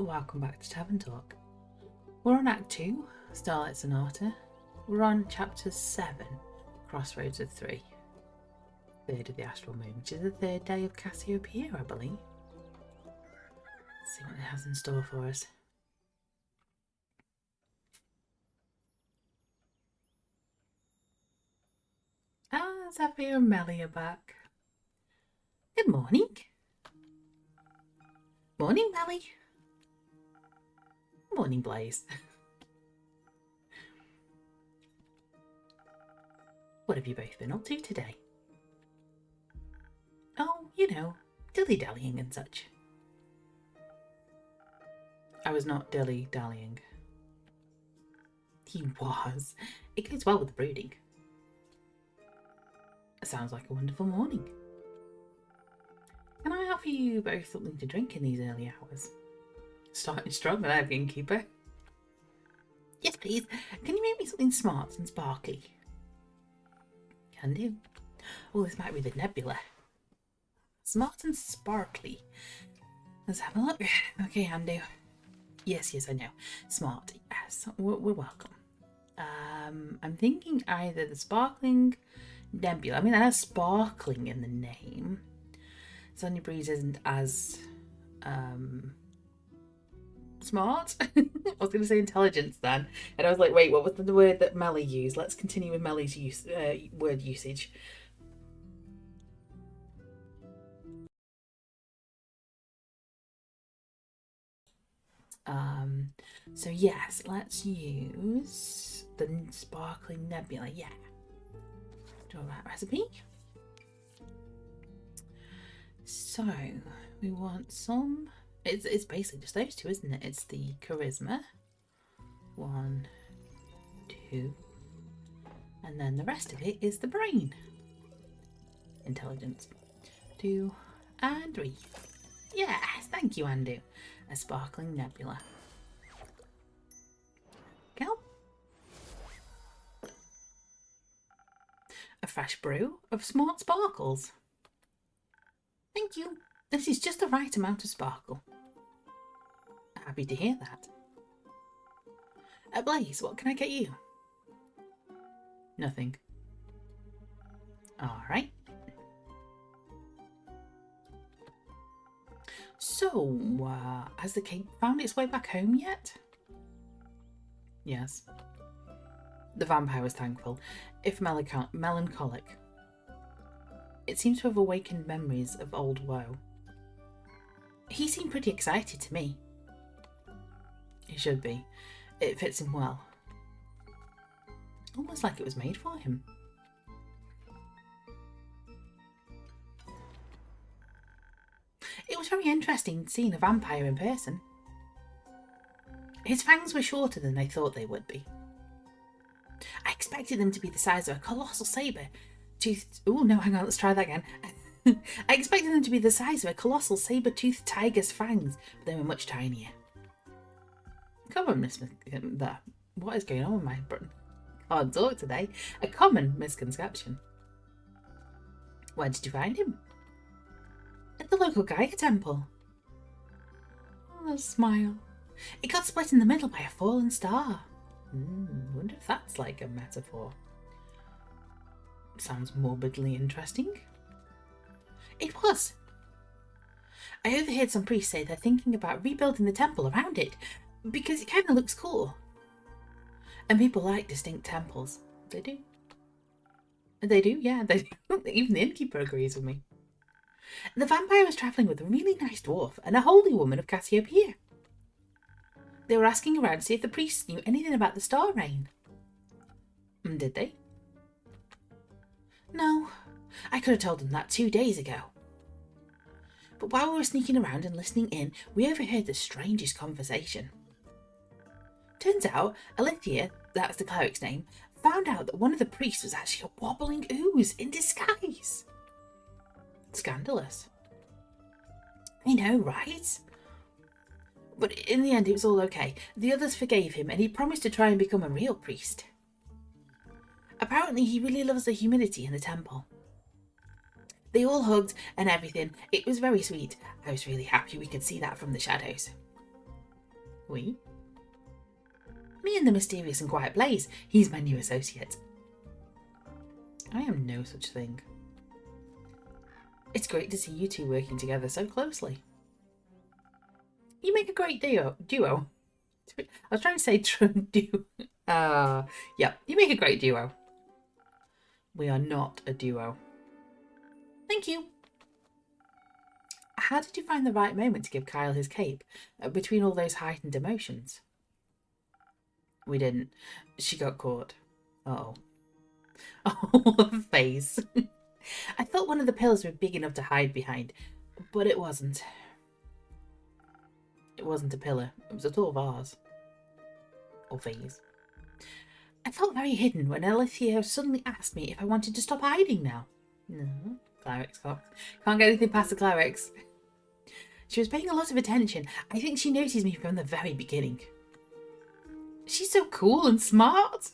Welcome back to Tavern Talk. We're on Act 2, Starlight Sonata. We're on Chapter 7, Crossroads of 3. Third of the Astral Moon, which is the third day of Cassiopeia, I believe. Let's see what it has in store for us. Zafir and Melly are back. Good morning. Morning, Melly. Morning, Blaze. What have you both been up to today? Oh, you know, dilly-dallying and such. I was not dilly-dallying. He was. It goes well with the brooding. It sounds like a wonderful morning. Can I offer you both something to drink in these early hours? Starting strong with our innkeeper. Yes, please. Can you make me something smart and sparkly? Can do. Oh, this might be the nebula. Smart and sparkly. Let's have a look. Okay, Handu. Yes, I know. Smart. Yes, we're welcome. I'm thinking either the sparkling nebula. I mean, that has sparkling in the name. Sunny Breeze isn't as smart. I was going to say intelligence then, and I was like, wait, what was the word that Melly used? Let's continue with Melly's word usage. So yes, let's use the sparkling nebula. Yeah. Draw that recipe. So we want some. It's basically just those two, isn't it? It's the charisma. 1, 2, and then the rest of it is the brain. Intelligence. 2 and 3. Yes, thank you, Andu. A sparkling nebula. Go. A fresh brew of smart sparkles. Thank you. This is just the right amount of sparkle. Happy to hear that. Blaze, what can I get you? Nothing. All right. So, has the cake found its way back home yet? Yes. The vampire was thankful, if melancholic. It seemed to have awakened memories of old woe. He seemed pretty excited to me. He should be. It fits him well. Almost like it was made for him. It was very interesting seeing a vampire in person. His fangs were shorter than I thought they would be. I expected them to be the size of a colossal saber-toothed... Oh, no, hang on, let's try that again. I expected them to be the size of a colossal saber-toothed tiger's fangs, but they were much tinier. Common what is going on with my brain? Can't talk today. A common misconception. Where did you find him? At the local Gaia temple. Oh, a smile. It got split in the middle by a fallen star. Wonder if that's like a metaphor. Sounds morbidly interesting. It was. I overheard some priests say they're thinking about rebuilding the temple around it because it kind of looks cool. And people like distinct temples. They do. They do, yeah. They do. Even the innkeeper agrees with me. The vampire was travelling with a really nice dwarf and a holy woman of Cassiopeia. They were asking around to see if the priests knew anything about the star rain. Did they? No, I could have told them that 2 days ago. But while we were sneaking around and listening in, we overheard the strangest conversation. Turns out, Alithia, that's the cleric's name, found out that one of the priests was actually a wobbling ooze in disguise. Scandalous. I know, right? But in the end, it was all okay. The others forgave him, and he promised to try and become a real priest. Apparently, he really loves the humidity in the temple. They all hugged and everything. It was very sweet. I was really happy we could see that from the shadows. Oui? Me and the mysterious and quiet Blaze. He's my new associate. I am no such thing. It's great to see you two working together so closely. You make a great duo. I was trying to say duo. Yeah, you make a great duo. We are not a duo. Thank you. How did you find the right moment to give Kyle his cape between all those heightened emotions? We didn't. She got caught. Uh-oh. Oh, face. I thought one of the pillars were big enough to hide behind, but it wasn't. It wasn't a pillar. It was a tall vase. Or vase. I felt very hidden when Alethea suddenly asked me if I wanted to stop hiding now. No, clerics can't get anything past the clerics. She was paying a lot of attention. I think she noticed me from the very beginning. She's so cool and smart.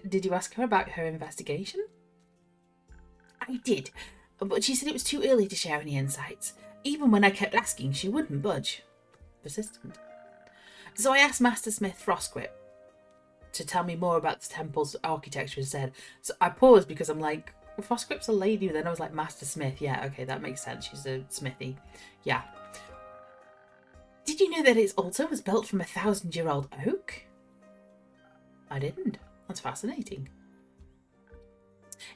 Did you ask her about her investigation? I did, but she said it was too early to share any insights. Even when I kept asking, she wouldn't budge. Persistent. So I asked Master Smith Frostgrip to tell me more about the temple's architecture instead. So I paused because I'm like, Frostgrip's a lady. Then I was like, Master Smith. Yeah, okay, that makes sense. She's a smithy. Yeah. Did you know that its altar was built from a 1,000-year-old oak? I didn't. That's fascinating.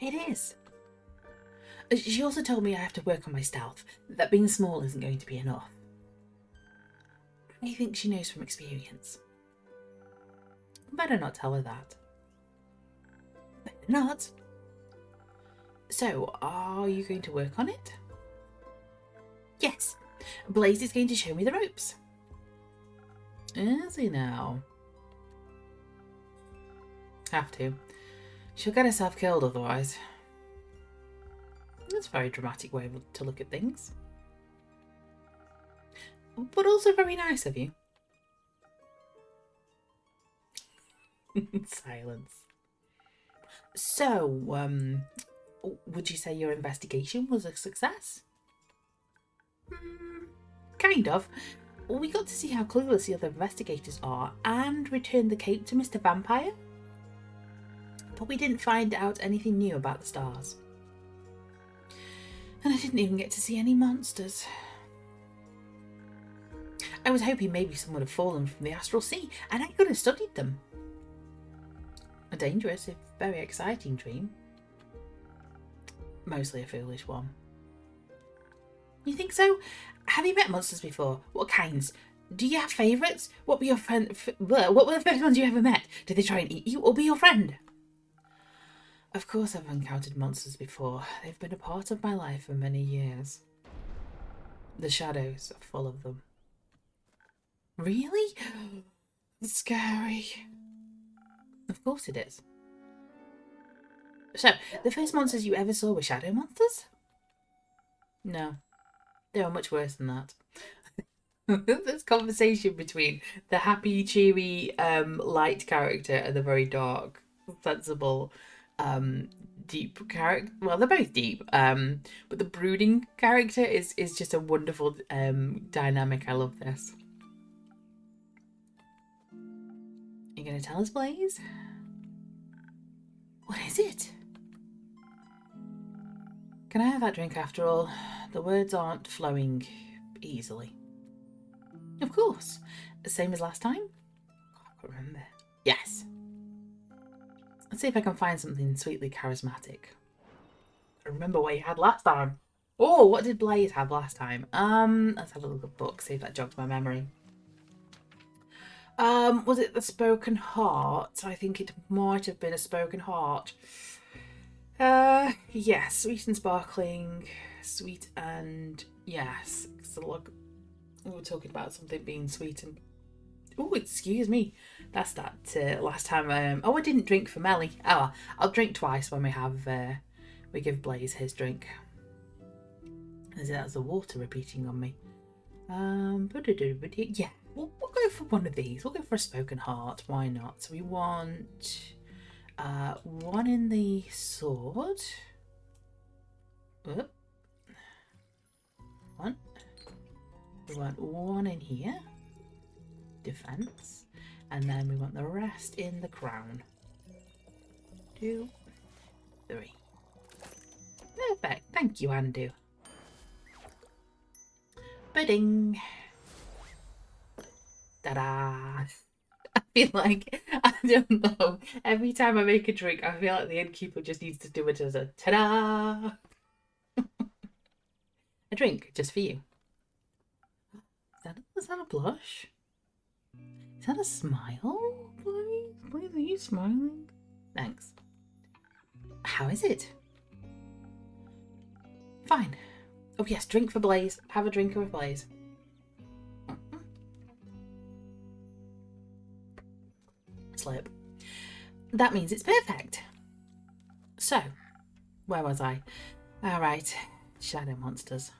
It is. She also told me I have to work on my stealth, that being small isn't going to be enough. I think she knows from experience. Better not tell her that. Better not. So, are you going to work on it? Yes. Blaze is going to show me the ropes. Is he now? Have to. She'll get herself killed otherwise. That's a very dramatic way to look at things. But also very nice of you. Silence. So, would you say your investigation was a success? Kind of. We got to see how clueless the other investigators are and returned the cape to Mr. Vampire. But we didn't find out anything new about the stars. And I didn't even get to see any monsters. I was hoping maybe some would have fallen from the astral sea and I could have studied them. A dangerous, if very exciting dream. Mostly a foolish one. You think so? Have you met monsters before? What kinds? Do you have favourites? What were the first ones you ever met? Did they try and eat you or be your friend? Of course I've encountered monsters before. They've been a part of my life for many years. The shadows are full of them. Really? It's scary. Of course it is. So, the first monsters you ever saw were shadow monsters? No. They were much worse than that. This conversation between the happy, cheery, light character and the very dark, sensible, deep character. Well, they're both deep, but the brooding character is just a wonderful dynamic. I love this. You gonna tell us, Blaze? What is it? Can I have that drink after all? The words aren't flowing easily. Of course. Same as last time? I can't remember. Yes. Let's see if I can find something sweetly charismatic. I remember what you had last time. Oh, what did Blaze have last time? Let's have a look at books, see if that jogs my memory. Was it the Spoken Heart? I think it might have been a Spoken Heart. Yes, sweet and sparkling, sweet and yes. So look, we were talking about something being sweet and. Oh, excuse me. That's that last time. Oh, I didn't drink for Melly. Oh, I'll drink twice when we have. We give Blaze his drink. That's the water repeating on me. Yeah, we'll go for one of these. We'll go for a Spoken Heart. Why not? So we want. One in the sword. One. We want one in here. Defense. And then we want the rest in the crown. 2, 3. Perfect. Thank you, Andu. Pudding. Ta-da. I feel like, I don't know, every time I make a drink, I feel like the innkeeper just needs to do it as a ta-da. A drink just for you. Is that a blush? Is that a smile? Please, are you smiling? Thanks. How is it? Fine. Oh yes, drink for Blaze. Have a drink for Blaze. Slip. That means it's perfect. So, where was I? Alright, shadow monsters.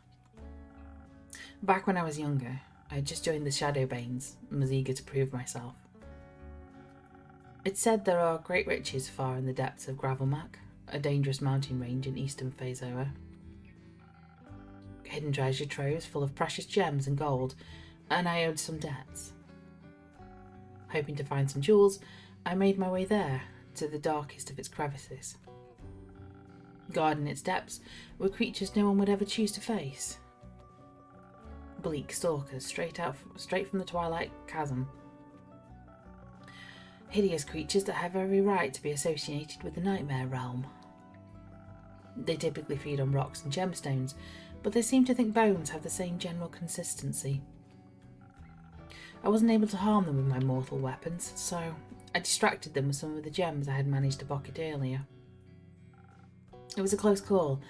Back when I was younger, I had just joined the Shadowbanes and was eager to prove myself. It's said there are great riches far in the depths of Gravelmac, a dangerous mountain range in eastern Phaezoa. Hidden treasure troves full of precious gems and gold, and I owed some debts. Hoping to find some jewels, I made my way there, to the darkest of its crevices. Guarding its depths were creatures no one would ever choose to face. Bleak stalkers straight from the Twilight Chasm. Hideous creatures that have every right to be associated with the Nightmare Realm. They typically feed on rocks and gemstones, but they seem to think bones have the same general consistency. I wasn't able to harm them with my mortal weapons, so I distracted them with some of the gems I had managed to pocket earlier. It was a close call.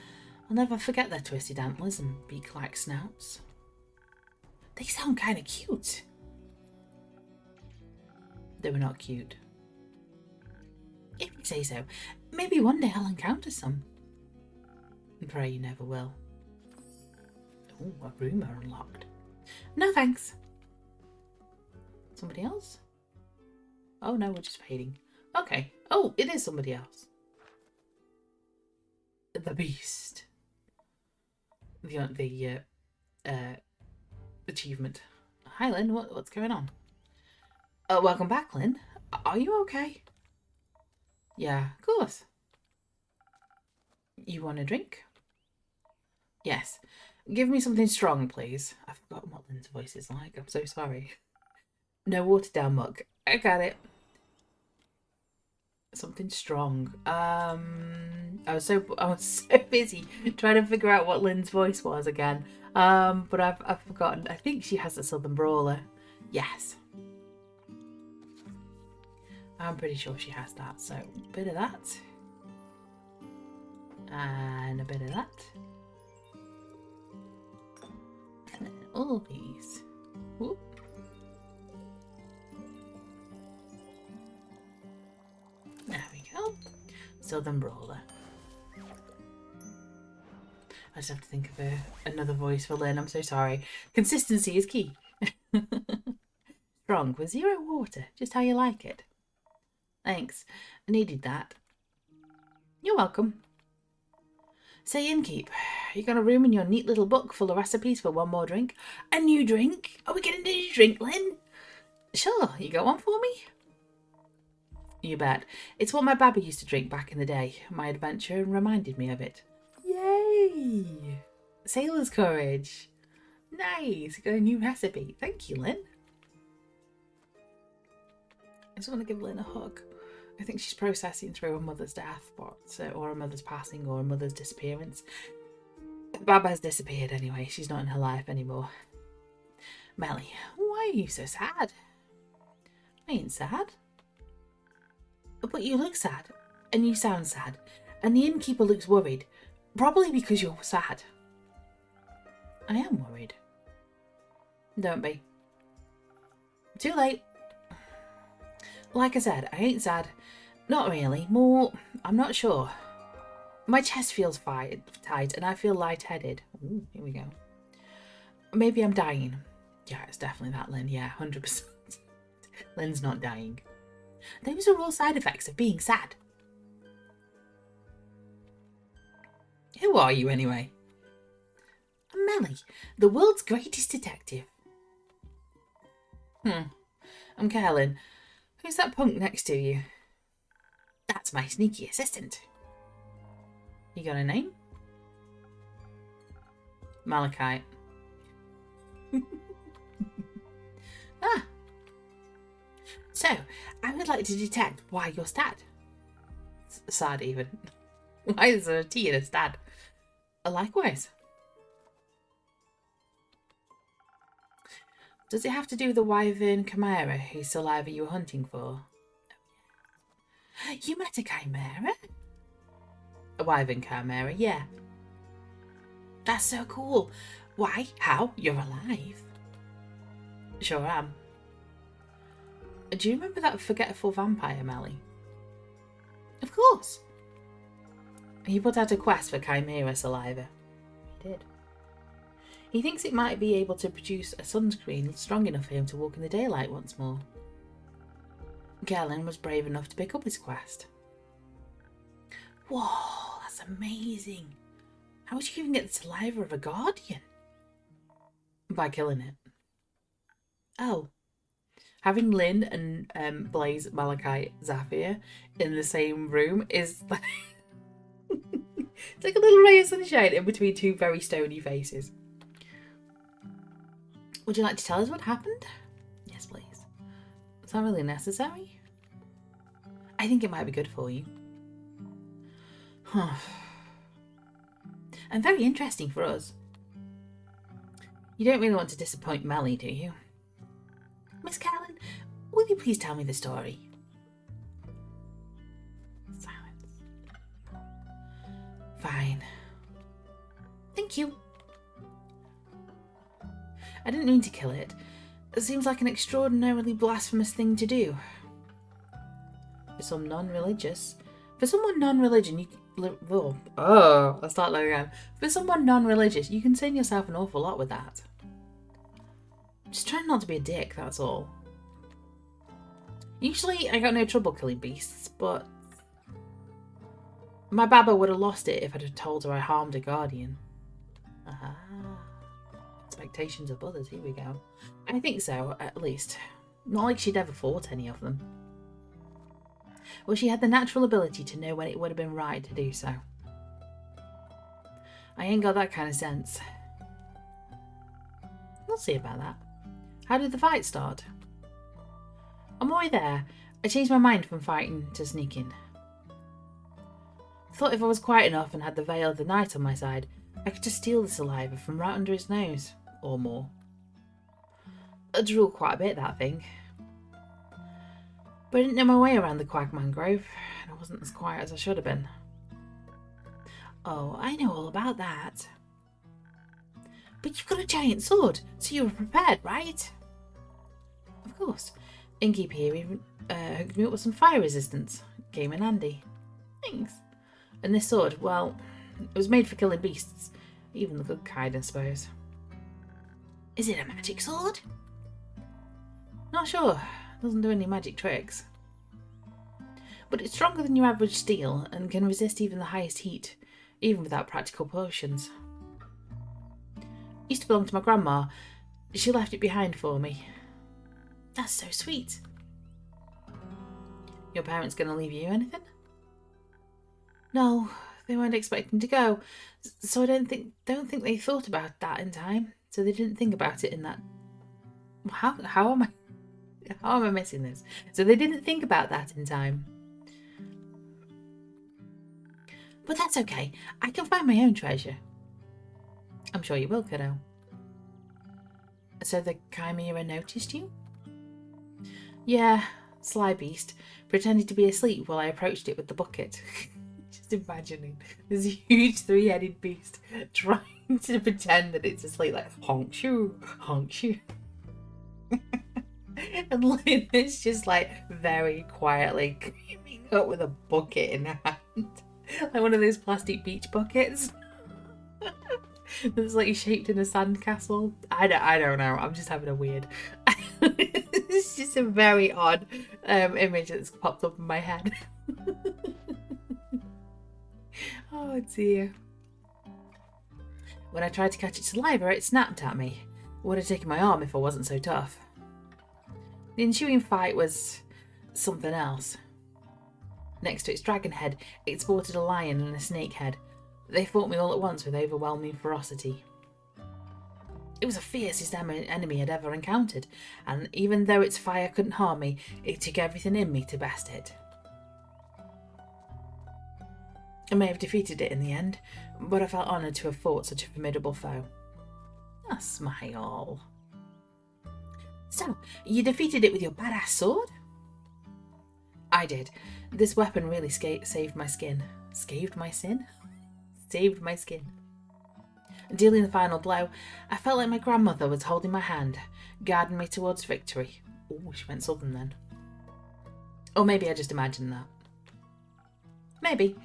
I'll never forget their twisted antlers and beak-like snouts. They sound kind of cute. They were not cute. If you say so, maybe one day I'll encounter some. And pray you never will. Oh, a room unlocked. No thanks. Somebody else? Oh no, we're just fading. Okay. Oh, it is somebody else. The beast. The achievement. Hi Lynn, what's going on? Welcome back, Lynn. Are you okay? Yeah, of course. You want a drink? Yes. Give me something strong, please. I've forgotten what Lynn's voice is like. I'm so sorry. No watered down mug. I got it. Something strong. I was so busy trying to figure out what Lynn's voice was again. But I've forgotten. I think she has a Southern Brawler. Yes. I'm pretty sure she has that. So a bit of that. And a bit of that. And then all these. Whoop. There we go. Southern Brawler. I just have to think of another voice for Lynn. I'm so sorry. Consistency is key. Strong with 0 water. Just how you like it. Thanks. I needed that. You're welcome. Say, Innkeep, you got a room in your neat little book full of recipes for one more drink? A new drink? Are we getting a new drink, Lynn? Sure. You got one for me? You bet. It's what my babby used to drink back in the day. My adventure reminded me of it. Yay! Sailor's courage. Nice. Got a new recipe. Thank you, Lynn. I just want to give Lynn a hug. I think she's processing through her mother's death, or her mother's passing, or her mother's disappearance. Baba has disappeared anyway. She's not in her life anymore. Melly, why are you so sad? I ain't sad. But you look sad, and you sound sad, and the innkeeper looks worried, probably because you're sad. I am worried. Don't be. Too late. Like I said, I ain't sad. Not really. More, I'm not sure. My chest feels tight, and I feel lightheaded. Ooh, here we go. Maybe I'm dying. Yeah, it's definitely that, Lynn. Yeah, 100%. Lynn's not dying. Those are all side effects of being sad. Who are you, anyway? I'm Melly, the world's greatest detective. I'm Carolyn. Who's that punk next to you? That's my sneaky assistant. You got a name? Malachite. Ah. So, I would like to detect why you're sad. Sad, even. Why is there a T in a stad? Likewise. Does it have to do with the wyvern chimera whose saliva you were hunting for? You met a chimera? A wyvern chimera, yeah. That's so cool. Why? How? You're alive. Sure am. Do you remember that forgetful vampire, Melly? Of course. He put out a quest for chimera saliva. He did. He thinks it might be able to produce a sunscreen strong enough for him to walk in the daylight once more. Galen was brave enough to pick up his quest. Whoa, that's amazing. How would you even get the saliva of a guardian? By killing it. Oh. Having Lynn and Blaze, Malachite, Zafir in the same room is like... it's like a little ray of sunshine in between two very stony faces. Would you like to tell us what happened? Yes, please. Is that really necessary? I think it might be good for you. And very interesting for us. You don't really want to disappoint Melly, do you? Miss Carolyn, will you please tell me the story? Silence. Fine. Thank you. I didn't mean to kill it. It seems like an extraordinarily blasphemous thing to do. For someone non-religion, you... I'll start that again. For someone non-religious, you can sin yourself an awful lot with that. Just trying not to be a dick, that's all. Usually, I got no trouble killing beasts, but... my baba would have lost it if I'd have told her I harmed a guardian. Aha. Expectations of others, here we go. I think so, at least. Not like she'd ever fought any of them. Well, she had the natural ability to know when it would have been right to do so. I ain't got that kind of sense. We'll see about that. How did the fight start? On my way there, I changed my mind from fighting to sneaking. Thought if I was quiet enough and had the veil of the night on my side, I could just steal the saliva from right under his nose, or more. I drew quite a bit, that thing. But I didn't know my way around the Quagman Grove, and I wasn't as quiet as I should have been. Oh, I know all about that. But you've got a giant sword, so you were prepared, right? Of course. Innkeep here even hooked me up with some fire resistance. Came in handy. Thanks. And this sword, well, it was made for killing beasts. Even the good kind, I suppose. Is it a magic sword? Not sure. Doesn't do any magic tricks. But it's stronger than your average steel and can resist even the highest heat, even without practical potions. Used to belong to my grandma. She left it behind for me. That's so sweet. Your parents gonna leave you anything? No, they weren't expecting to go, so I don't think they thought about that in time. So they didn't think about it in that. How am I missing this? So they didn't think about that in time. But that's okay. I can find my own treasure. I'm sure you will, kiddo. So the chimera noticed you? Yeah, sly beast. Pretended to be asleep while I approached it with the bucket. Just imagining this huge three-headed beast trying to pretend that it's asleep, like honk shoo, honk shoo. And Lynn is just like very quietly creeping up with a bucket in her hand. Like one of those plastic beach buckets. That's like shaped in a sandcastle. I don't know. I'm just having a weird... It's just a very odd image that's popped up in my head. Oh dear. When I tried to catch its saliva, it snapped at me. Would have taken my arm if I wasn't so tough. The ensuing fight was something else. Next to its dragon head, it sported a lion and a snake head. They fought me all at once with overwhelming ferocity. It was the fiercest enemy I'd ever encountered, and even though its fire couldn't harm me, it took everything in me to best it. I may have defeated it in the end, but I felt honoured to have fought such a formidable foe. A smile. So, you defeated it with your badass sword? I did. This weapon really saved my skin. Saved my sin? Saved my skin. Dealing the final blow, I felt like my grandmother was holding my hand, guiding me towards victory. Oh, she went southern then. Or maybe I just imagined that. Maybe.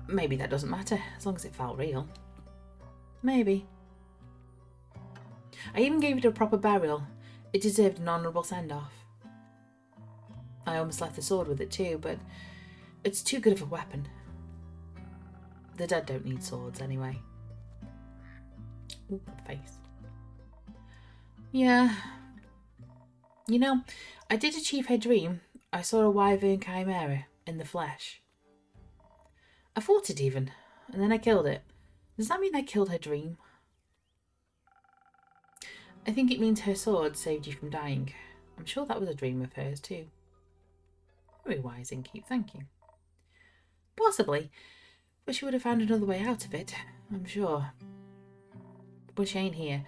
Maybe that doesn't matter, as long as it felt real. Maybe. I even gave it a proper burial. It deserved an honourable send-off. I almost left the sword with it too, but it's too good of a weapon. The dead don't need swords anyway. Ooh, face. Yeah. You know, I did achieve her dream. I saw a wyvern chimera in the flesh. I fought it even, and then I killed it. Does that mean I killed her dream? I think it means her sword saved you from dying. I'm sure that was a dream of hers too. Very wise, Innkeep, thank you. Possibly, but she would have found another way out of it, I'm sure. But she ain't here,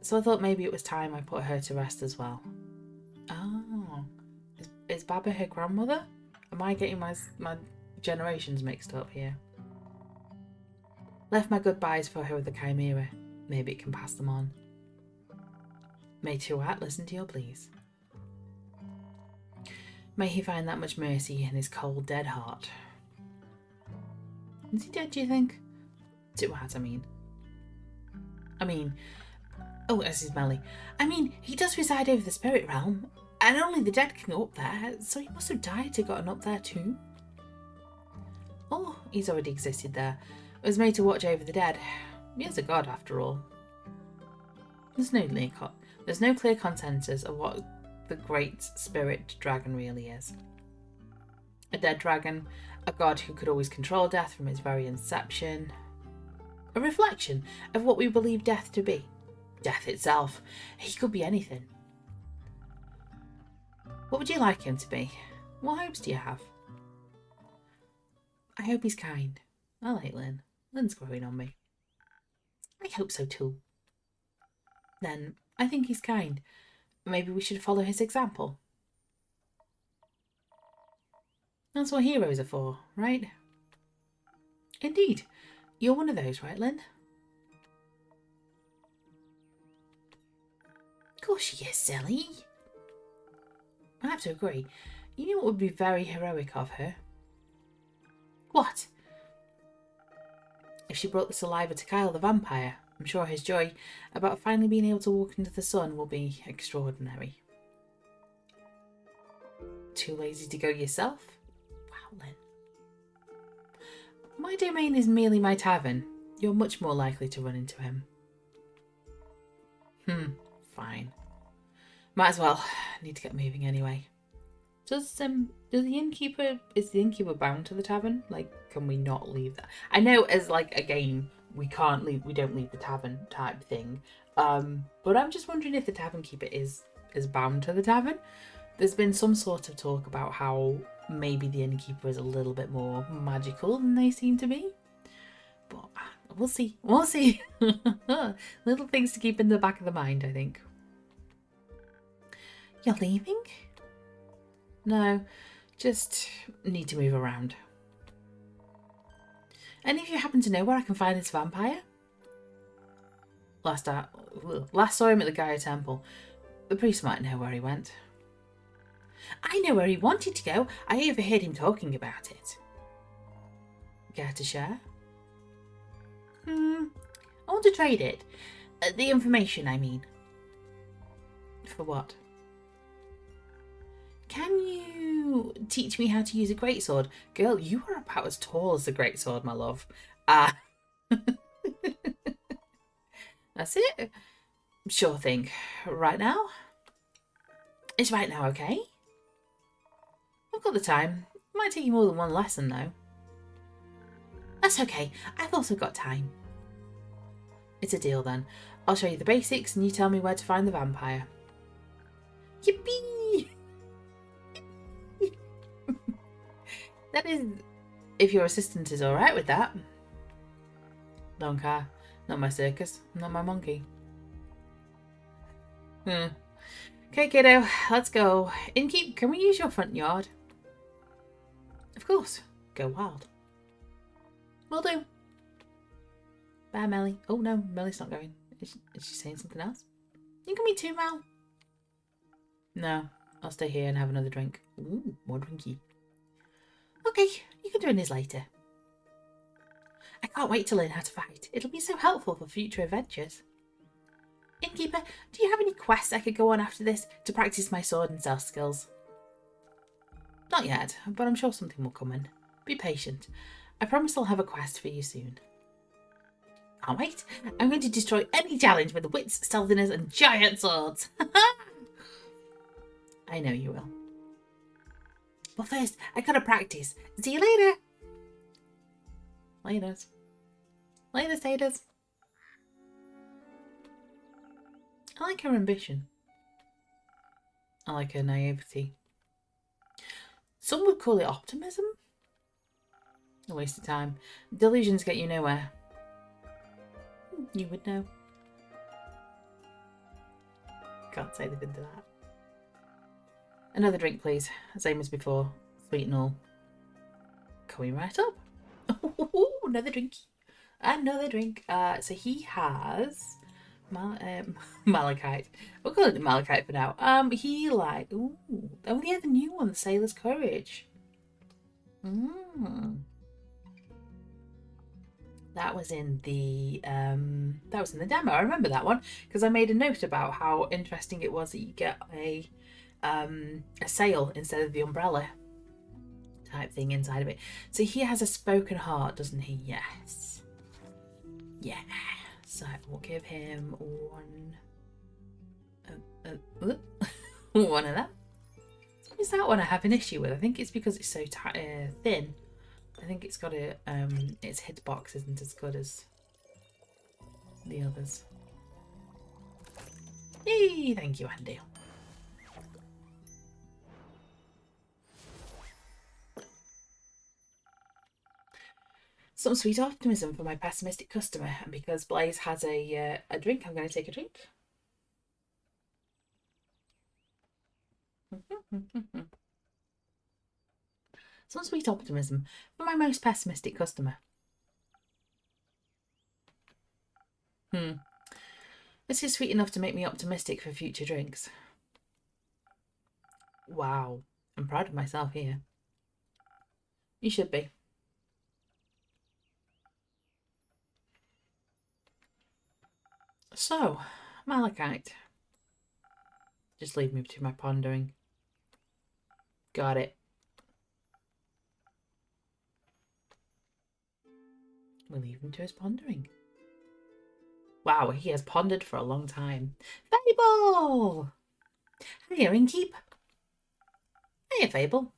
so I thought maybe it was time I put her to rest as well. Oh, is Baba her grandmother? Am I getting my generations mixed up here? Left my goodbyes for her with the chimera. Maybe it can pass them on. May Tuat listen to your pleas. May he find that much mercy in his cold, dead heart. Is he dead, do you think? Tuat, I mean, oh, as is Melly. I mean, he does reside over the spirit realm, and only the dead can go up there, so he must have died to gotten up there too. Oh, he's already existed there. Was made to watch over the dead. He is a god, after all. There's no clear consensus of what the great spirit dragon really is. A dead dragon, a god who could always control death from its very inception. A reflection of what we believe death to be. Death itself. He could be anything. What would you like him to be? What hopes do you have? I hope he's kind. I like Lynn. Lynn's growing on me. I hope so too. Then, I think he's kind. Maybe we should follow his example. That's what heroes are for, right? Indeed. You're one of those, right, Lynn? Of course she is, silly. I have to agree. You know what would be very heroic of her? What? If she brought the saliva to Kyle the vampire, I'm sure his joy about finally being able to walk into the sun will be extraordinary. Too lazy to go yourself? Wow, Lynn. My domain is merely my tavern. You're much more likely to run into him. Fine. Might as well. Need to get moving anyway. Is the innkeeper bound to the tavern? Like, can we not leave that? I know as like a game we don't leave the tavern type thing. But I'm just wondering if the tavern keeper is bound to the tavern. There's been some sort of talk about how maybe the innkeeper is a little bit more magical than they seem to be. But we'll see. We'll see. Little things to keep in the back of the mind, I think. You're leaving? No, just need to move around. Any of you happen to know where I can find this vampire? Last saw him at the Gaia Temple. The priest might know where he went. I know where he wanted to go. I overheard him talking about it. Care to share? I want to trade it. The information, I mean. For what? Can you teach me how to use a greatsword? Girl, you are about as tall as the greatsword, my love. That's it. Sure thing. Right now? Is right now okay? I've got the time. It might take you more than one lesson, though. That's okay. I've also got time. It's a deal, then. I'll show you the basics, and you tell me where to find the vampire. Yippee! That is... if your assistant is alright with that. Don't care. Not my circus. Not my monkey. Okay, kiddo. Let's go. Innkeep, can we use your front yard? Of course. Go wild. Will do. Bye, Melly. Oh, no. Melly's not going. Is she saying something else? You can be too, Mel. No. I'll stay here and have another drink. Ooh, more drinky. Okay. You can join us later. I can't wait to learn how to fight. It'll be so helpful for future adventures. Innkeeper, do you have any quests I could go on after this to practice my sword and stealth skills? Not yet, but I'm sure something will come in. Be patient. I promise I'll have a quest for you soon. Can't wait. I'm going to destroy any challenge with wits, stealthiness, and giant swords. I know you will. But first, I gotta practice. See you later. Laters. Later, taters. I like her ambition. I like her naivety. Some would call it optimism. A waste of time. Delusions get you nowhere. You would know. Can't say they've been to that. Another drink, please. Same as before. Sweet and all. Coming right up. Another drink. Another drink. So he has malachite. We'll call it malachite for now. He like oh yeah, the new one, Sailor's Courage. That was in the demo. I remember that one because I made a note about how interesting it was that you get a sail instead of the umbrella type thing inside of it. So he has a spoken heart, doesn't he? Yes. Yeah. So we'll give him one. One of them. Is that one I have an issue with? I think it's because it's so thin. I think it's got a its hitbox isn't as good as the others. Yay! Thank you, Andy. Some sweet optimism for my pessimistic customer, and because Blaze has a drink, I'm going to take a drink. Some sweet optimism for my most pessimistic customer. This is sweet enough to make me optimistic for future drinks. Wow, I'm proud of myself here. You should be. So, malachite. Just leave me to my pondering. Got it. We'll leave him to his pondering. Wow, he has pondered for a long time. Fable! Hiya, Innkeep. Hiya, Fable.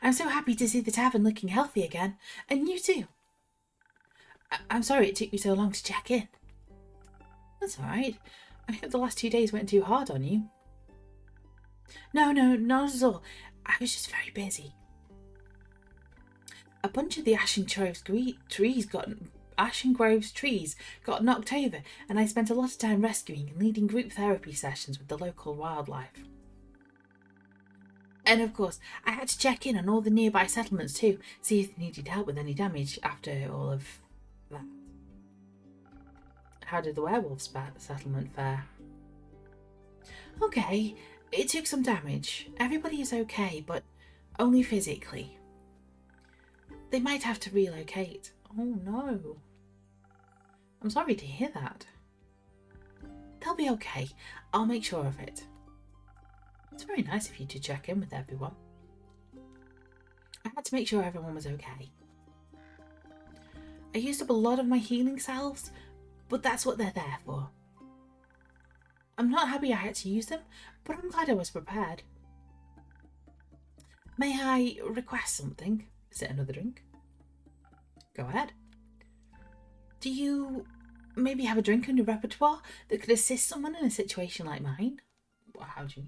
I'm so happy to see the tavern looking healthy again, and you too. I'm sorry it took me so long to check in. That's alright. I hope the last 2 days weren't too hard on you. No, not at all. I was just very busy. A bunch of the Ashen Groves trees got knocked over, and I spent a lot of time rescuing and leading group therapy sessions with the local wildlife. And of course, I had to check in on all the nearby settlements too, see if they needed help with any damage after all of that. How did the werewolf settlement fare? Okay, it took some damage. Everybody is okay, but only physically. They might have to relocate. Oh no. I'm sorry to hear that. They'll be okay. I'll make sure of it. It's very nice of you to check in with everyone. I had to make sure everyone was okay. I used up a lot of my healing salves, but that's what they're there for. I'm not happy I had to use them, but I'm glad I was prepared. May I request something? Is it another drink? Go ahead. Do you maybe have a drink on your repertoire that could assist someone in a situation like mine? How do you...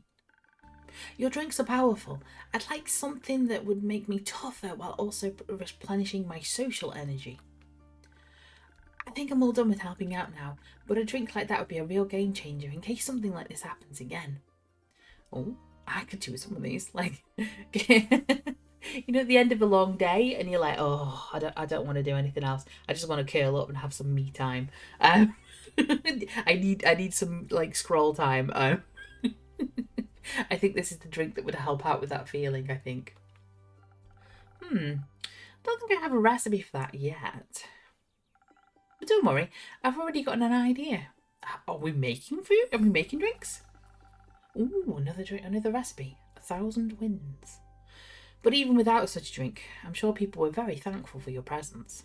Your drinks are powerful. I'd like something that would make me tougher while also replenishing my social energy. I think I'm all done with helping out now, but a drink like that would be a real game changer in case something like this happens again. Oh, I could do some of these. Like, you know, at the end of a long day, and you're like, oh, I don't want to do anything else. I just want to curl up and have some me time. I need some like scroll time. I think this is the drink that would help out with that feeling. I think. Don't think I have a recipe for that yet. But don't worry, I've already got an idea. Are we making food? Are we making drinks? Ooh, another drink, another recipe. 1,000 wins. But even without such a drink, I'm sure people were very thankful for your presence.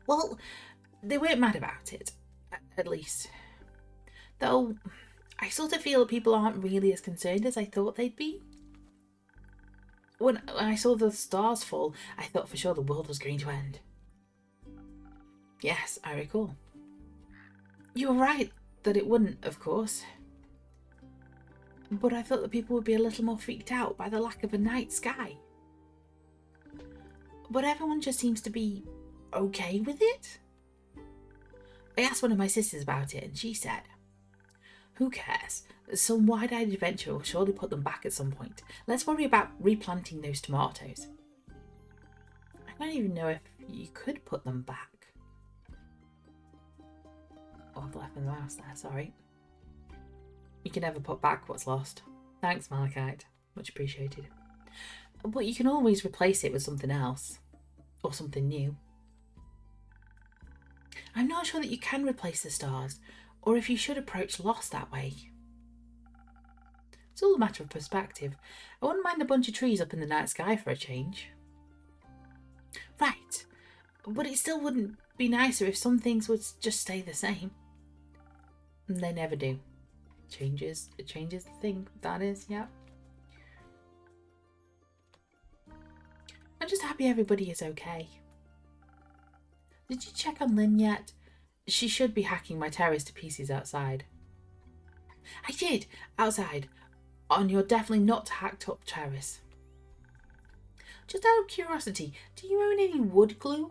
Well, they weren't mad about it, at least. Though, I sort of feel that people aren't really as concerned as I thought they'd be. When I saw the stars fall, I thought for sure the world was going to end. Yes, I recall. You were right that it wouldn't, of course. But I thought that people would be a little more freaked out by the lack of a night sky. But everyone just seems to be okay with it. I asked one of my sisters about it and she said, who cares? Some wide-eyed adventure will surely put them back at some point. Let's worry about replanting those tomatoes. I don't even know if you could put them back. Oh, I've left the mouse there, sorry. You can never put back what's lost. Thanks, Malachite. Much appreciated. But you can always replace it with something else. Or something new. I'm not sure that you can replace the stars, or if you should approach loss that way. It's all a matter of perspective. I wouldn't mind a bunch of trees up in the night sky for a change. Right. But it still wouldn't be nicer if some things would just stay the same. And they never do. It changes the thing, that is, yeah. I'm just happy everybody is okay. Did you check on Lynn yet? She should be hacking my terrace to pieces outside. I did, outside, on your definitely not hacked up terrace. Just out of curiosity, do you own any wood glue?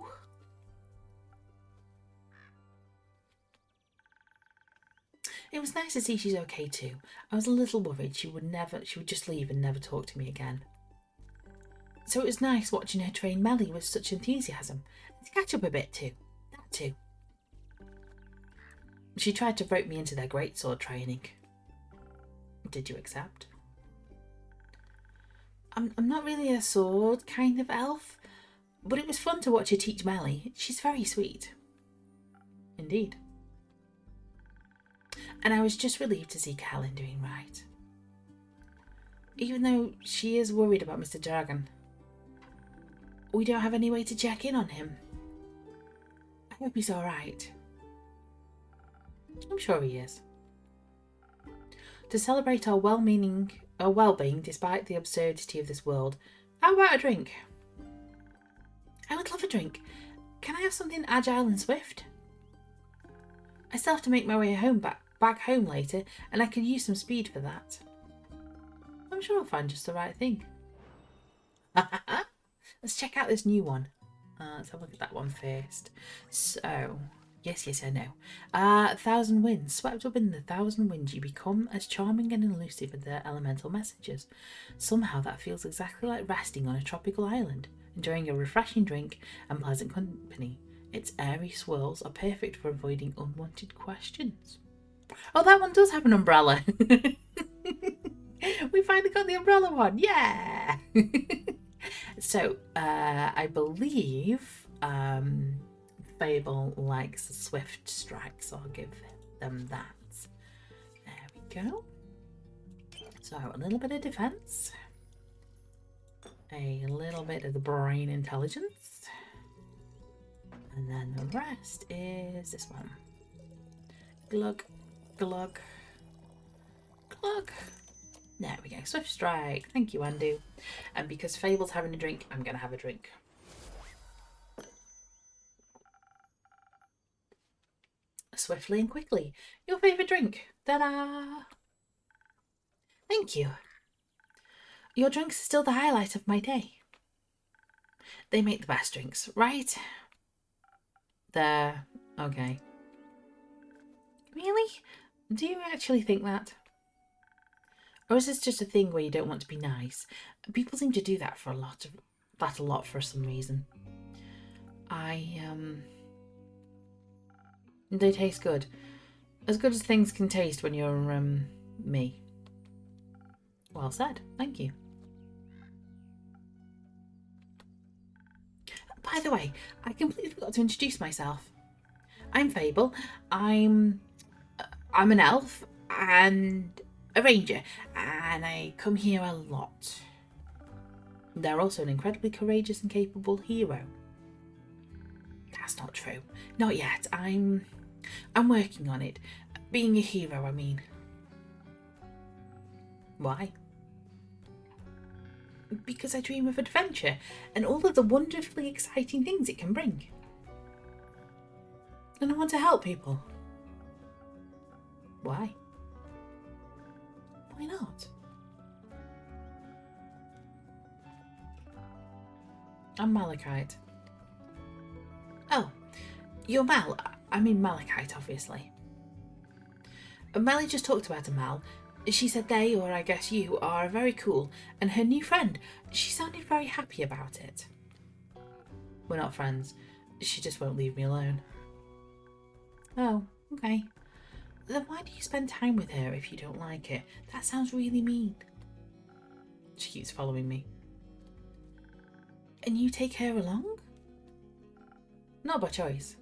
It was nice to see she's okay too. I was a little worried she would just leave and never talk to me again. So it was nice watching her train Melly with such enthusiasm, and to catch up a bit too. That too. She tried to rope me into their greatsword training. Did you accept? I'm not really a sword kind of elf, but it was fun to watch her teach Melly. She's very sweet. Indeed. And I was just relieved to see Helen doing right. Even though she is worried about Mr. Dragon. We don't have any way to check in on him. I hope he's alright. I'm sure he is. To celebrate our well-being despite the absurdity of this world, how about a drink? I would love a drink. Can I have something agile and swift? I still have to make my way back home later, and I could use some speed for that. I'm sure I'll find just the right thing. Let's check out this new one. Let's have a look at that one first. So, yes, I know. 1,000 winds. Swept up in the 1,000 winds, you become as charming and elusive as their elemental messengers. Somehow that feels exactly like resting on a tropical island, enjoying a refreshing drink and pleasant company. Its airy swirls are perfect for avoiding unwanted questions. Oh, that one does have an umbrella. We finally got the umbrella one. Yeah! So, I believe Fable likes swift strikes, so I'll give them that. There we go. So, a little bit of defense. A little bit of the brain intelligence. And then the rest is this one. Glug, Glug. Glug. There we go. Swift strike. Thank you, Andu. And because Fable's having a drink, I'm going to have a drink. Swiftly and quickly. Your favourite drink. Ta-da! Thank you. Your drinks are still the highlight of my day. They make the best drinks, right? There. Okay. Really? Do you actually think that? Or is this just a thing where you don't want to be nice? People seem to do that a lot for some reason. They taste good. As good as things can taste when you're, me. Well said. Thank you. By the way, I completely forgot to introduce myself. I'm Fable. I'm an elf and a ranger, and I come here a lot. They're also an incredibly courageous and capable hero. That's not true. Not yet. I'm working on it. Being a hero, I mean. Why? Because I dream of adventure and all of the wonderfully exciting things it can bring. And I want to help people. Why? Why not? I'm Malachite. Oh, you're Mal. I mean Malachite, obviously. Melly just talked about a Mal. She said they, or I guess you, are very cool, and her new friend, she sounded very happy about it. We're not friends. She just won't leave me alone. Oh, okay. Then why do you spend time with her if you don't like it? That sounds really mean. She keeps following me. And you take her along? Not by choice.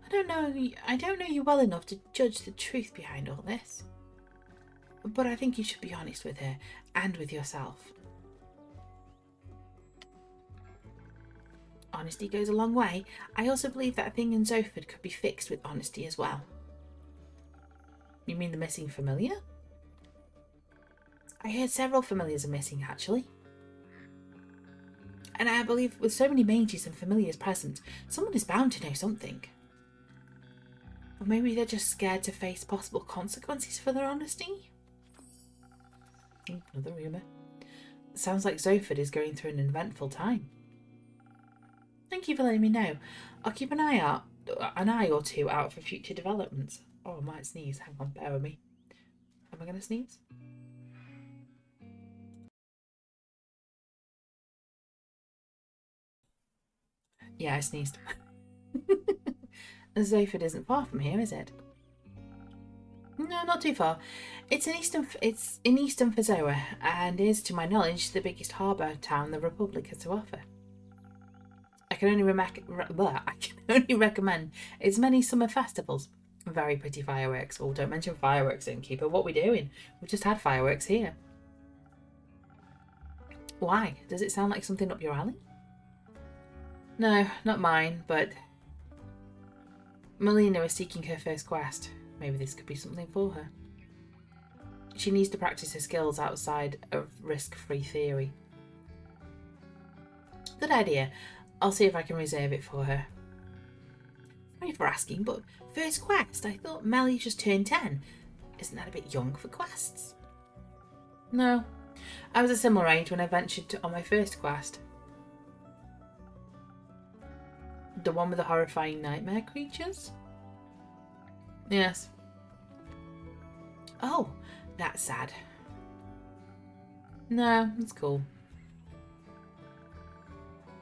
I don't know you well enough to judge the truth behind all this. But I think you should be honest with her and with yourself. Honesty goes a long way. I also believe that a thing in Zoford could be fixed with honesty as well. You mean the missing familiar? I heard several familiars are missing, actually. And I believe with so many mages and familiars present, someone is bound to know something. Or maybe they're just scared to face possible consequences for their honesty? Another rumour. Sounds like Zoford is going through an eventful time. Thank you for letting me know. I'll keep an eye or two out for future developments. Oh, I might sneeze. Hang on, bear with me. Am I going to sneeze? Yeah, I sneezed. Zoford isn't far from here, is it? No, not too far. It's in eastern Fazoa, and is, to my knowledge, the biggest harbour town the Republic has to offer. I can only recommend its many summer festivals. Very pretty fireworks. Oh, don't mention fireworks, Innkeeper. What are we doing? We've just had fireworks here. Why? Does it sound like something up your alley? No, not mine, but Melina is seeking her first quest. Maybe this could be something for her. She needs to practice her skills outside of risk-free theory. Good idea. I'll see if I can reserve it for her. Sorry for asking, but first quest? I thought Melly just turned 10. Isn't that a bit young for quests? No. I was a similar age when I ventured on my first quest. The one with the horrifying nightmare creatures? Yes. Oh, that's sad. No, that's cool.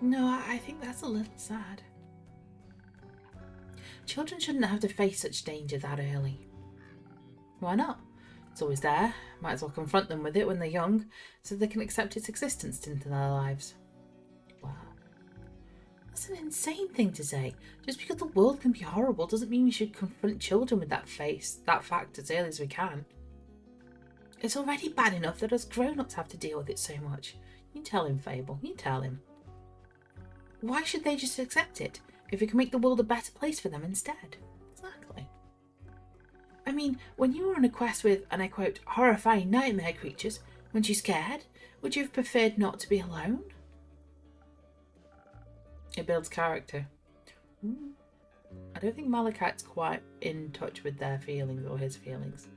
No, I think that's a little sad. Children shouldn't have to face such danger that early. Why not? It's always there. Might as well confront them with it when they're young, so they can accept its existence into their lives. Wow. That's an insane thing to say. Just because the world can be horrible doesn't mean we should confront children with that fact as early as we can. It's already bad enough that us grown-ups have to deal with it so much. You tell him, Fable. You tell him. Why should they just accept it if it can make the world a better place for them instead? Exactly. I mean, when you were on a quest with, and I quote, horrifying nightmare creatures, weren't you scared? Would you have preferred not to be alone? It builds character. I don't think Malachite's quite in touch with their feelings or his feelings.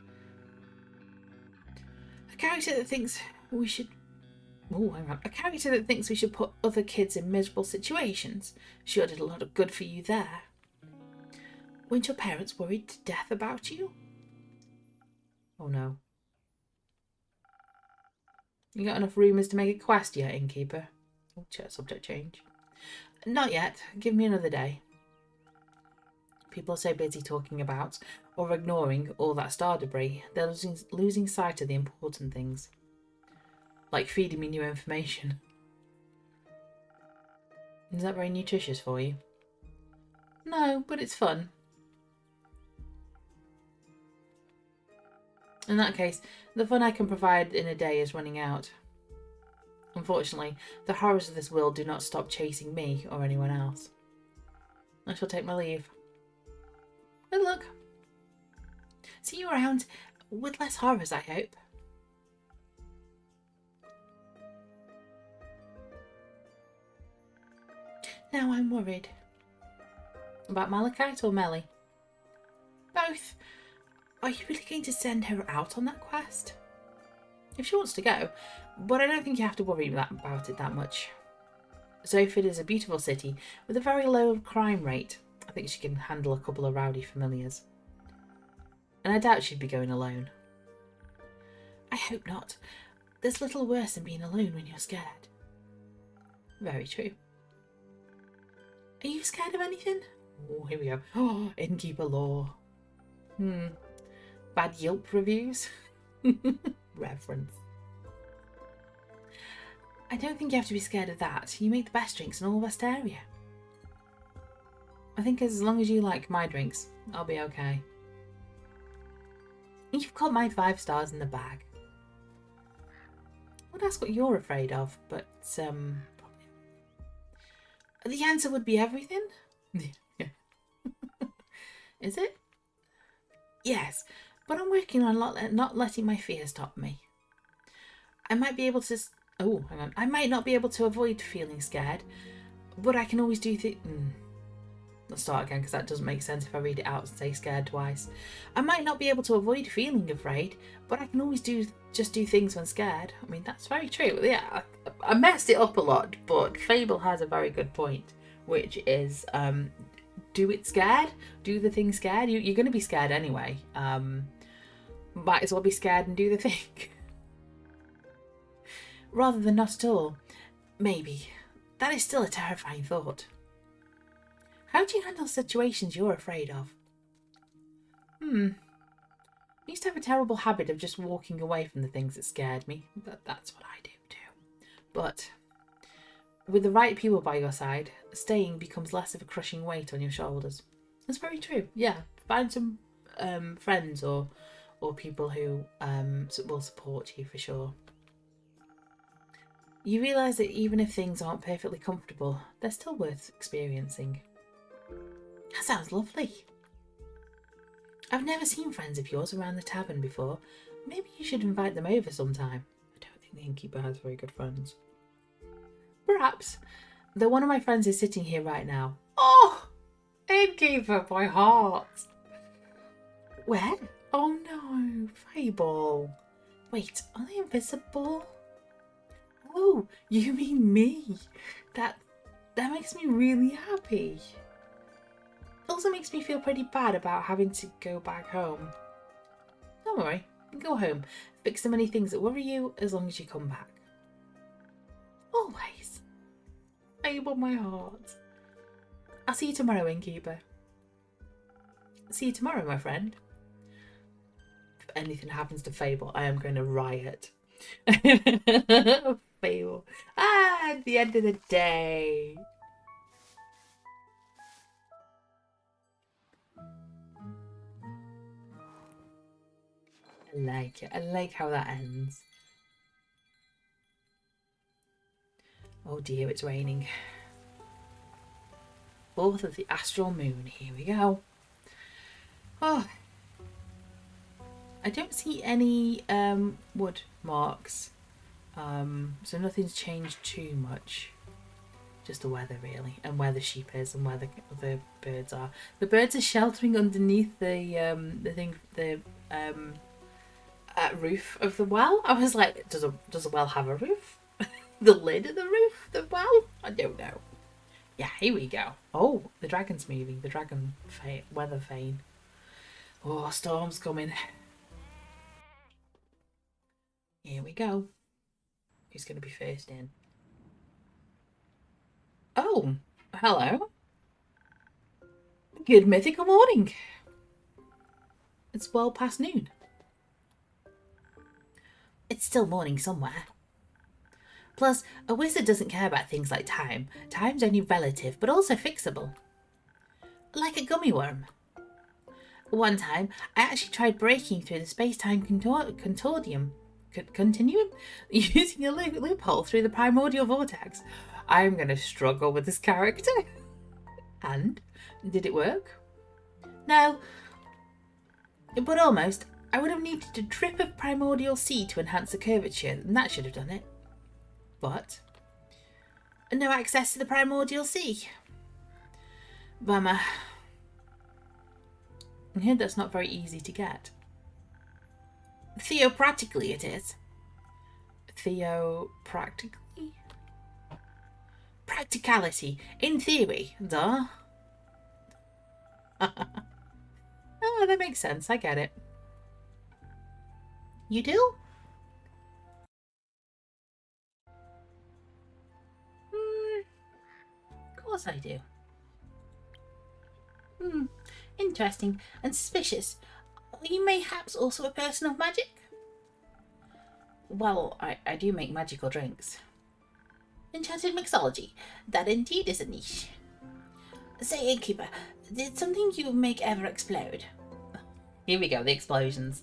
A character that thinks we should... Oh, hang on. A character that thinks we should put other kids in miserable situations. Sure did a lot of good for you there. Weren't your parents worried to death about you? Oh no. You got enough rumours to make a quest yet, innkeeper? Oh, subject change. Not yet. Give me another day. People are so busy talking about or ignoring all that star debris, they're losing sight of the important things. Like feeding me new information. Is that very nutritious for you? No, but it's fun. In that case, the fun I can provide in a day is running out. Unfortunately, the horrors of this world do not stop chasing me or anyone else. I shall take my leave. Good luck. See you around with less horrors, I hope. Now I'm worried. About Malachite or Melly? Both. Are you really going to send her out on that quest? If she wants to go, but I don't think you have to worry about it that much. Zofid is a beautiful city with a very low crime rate. I think she can handle a couple of rowdy familiars. And I doubt she'd be going alone. I hope not. There's little worse than being alone when you're scared. Very true. Are you scared of anything? Oh, here we go. Oh, innkeeper lore. Bad Yelp reviews? Reverence. I don't think you have to be scared of that. You make the best drinks in all Westeria. I think as long as you like my drinks, I'll be okay. You've got my 5 stars in the bag. I would ask what you're afraid of, but the answer would be everything. Is it? Yes, but I'm working on not letting my fear stop me. I might be able to... Oh, hang on. I might not be able to avoid feeling scared, but I can always do things... Let's start again, because that doesn't make sense if I read it out and say scared twice. I might not be able to avoid feeling afraid, but I can always just do things when scared. I mean, that's very true. Yeah, I messed it up a lot, but Fable has a very good point, which is do it scared, do the thing scared. You're going to be scared anyway. Might as well be scared and do the thing. Rather than not at all. Maybe. That is still a terrifying thought. How do you handle situations you're afraid of? I used to have a terrible habit of just walking away from the things that scared me. That's what I do too. But with the right people by your side, staying becomes less of a crushing weight on your shoulders. That's very true. Yeah, find some friends or people who will support you for sure. You realise that even if things aren't perfectly comfortable, they're still worth experiencing. That sounds lovely. I've never seen friends of yours around the tavern before. Maybe you should invite them over sometime. I don't think the innkeeper has very good friends. Perhaps. Though one of my friends is sitting here right now. Oh! Innkeeper, my heart! Where? Oh no, Fable. Wait, are they invisible? Oh, you mean me? That makes me really happy. It also makes me feel pretty bad about having to go back home. Don't worry, you can go home, fix the many things that worry you as long as you come back. Always. Fable, my heart. I'll see you tomorrow, innkeeper. See you tomorrow, my friend. If anything happens to Fable, I am going to riot. Fable. At the end of the day. I like it. I like how that ends. Oh dear, it's raining. 4th of the astral moon. Here we go. Oh, I don't see any wood marks. So nothing's changed too much. Just the weather, really, and where the sheep is, and where the birds are. The birds are sheltering underneath the roof of the well. I was like, does a well have a roof? The lid of the roof, the well? I don't know. Yeah, here we go. Oh, the dragon's moving. The dragon weather vane. Oh, storm's coming. Here we go. Who's going to be first in? Oh, hello. Good mythical morning. It's well past noon. It's still morning somewhere. Plus, a wizard doesn't care about things like time. Time's only relative, but also fixable. Like a gummy worm. One time, I actually tried breaking through the space-time continuum using a loophole through the primordial vortex. I'm going to struggle with this character. And? Did it work? No. But almost. I would have needed a drip of primordial sea to enhance the curvature, and that should have done it. But no access to the primordial sea. Bummer. I hear that's not very easy to get. Theopractically it is. Theopractically? Practicality. In theory. Duh. Oh, that makes sense. I get it. You do? Of course I do. Interesting and suspicious. Are you mayhaps also a person of magic? Well, I do make magical drinks. Enchanted mixology. That indeed is a niche. Say, innkeeper, did something you make ever explode? Here we go, the explosions.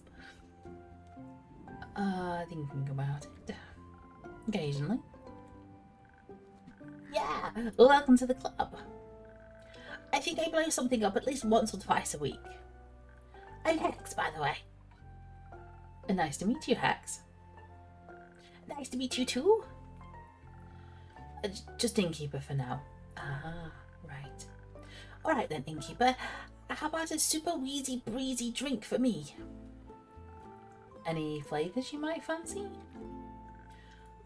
Thinking about it. Occasionally. Yeah, welcome to the club. I think I blow something up at least once or twice a week. I'm Hex, by the way. Nice to meet you, Hex. Nice to meet you too. Just innkeeper for now. Ah, right. Alright then, innkeeper. How about a super wheezy breezy drink for me? Any flavours you might fancy?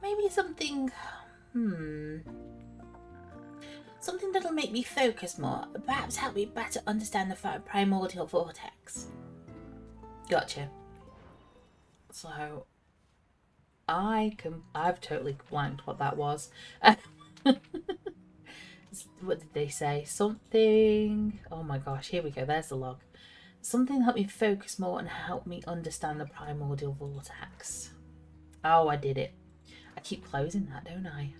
Maybe something... Something that'll make me focus more. Perhaps help me better understand the primordial vortex. Gotcha. So... I've totally blanked what that was. What did they say? Something... Oh my gosh, here we go. There's the log. Something help me focus more and help me understand the primordial vortex. Oh, I did it. I keep closing that, don't I?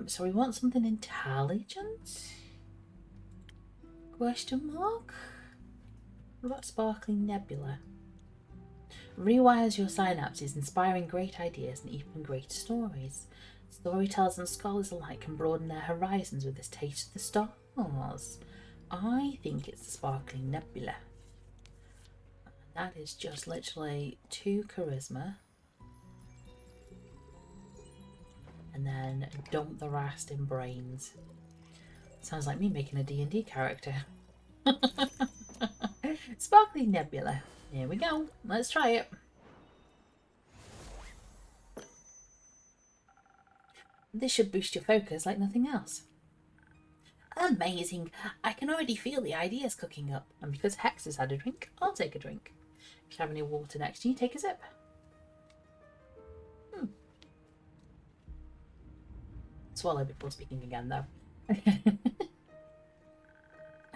So we want something intelligent? Question mark? What about sparkling nebula? Rewires your synapses, inspiring great ideas and even greater stories. Storytellers and scholars alike can broaden their horizons with this taste of the stars. I think it's the sparkling nebula. That is just literally 2 charisma. And then dump the rest in brains. Sounds like me making a D&D character. Sparkling nebula. Here we go. Let's try it. This should boost your focus like nothing else. Amazing. I can already feel the ideas cooking up. And because Hex has had a drink, I'll take a drink. If you have any water next to you, take a sip. Swallow before speaking again, though. I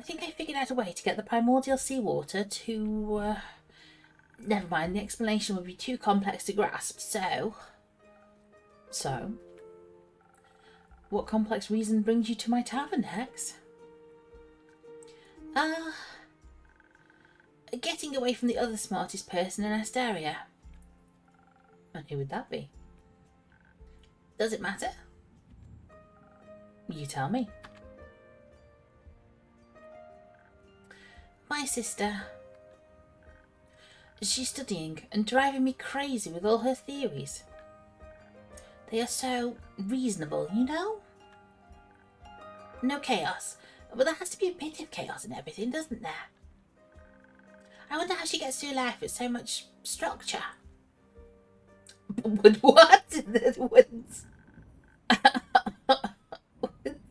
think I figured out a way to get the primordial seawater to... Never mind, the explanation would be too complex to grasp, so... So? What complex reason brings you to my tavern, Hex? Getting away from the other smartest person in Asteria. And who would that be? Does it matter? You tell me. My sister. She's studying and driving me crazy with all her theories. They are so reasonable, you know? No chaos. But there has to be a bit of chaos in everything, doesn't there? I wonder how she gets through life with so much structure. With what? With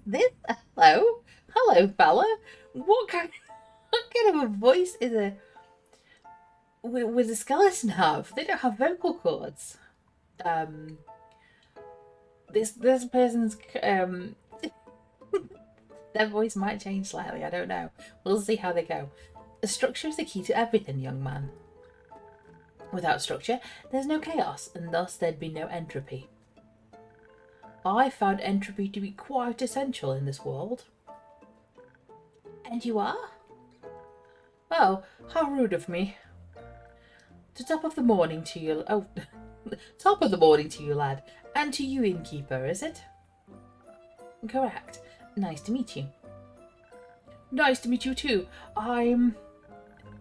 this? Hello? Hello, fella. What kind of a voice is a... With a skeleton have? They don't have vocal cords. This person's... their voice might change slightly, I don't know. We'll see how they go. The structure is the key to everything, young man. Without structure, there's no chaos, and thus there'd be no entropy. I found entropy to be quite essential in this world. And you are? Oh, how rude of me. Top of the morning to you... Oh, top of the morning to you, lad. And to you, innkeeper, is it? Correct. Nice to meet you. Nice to meet you too. I'm...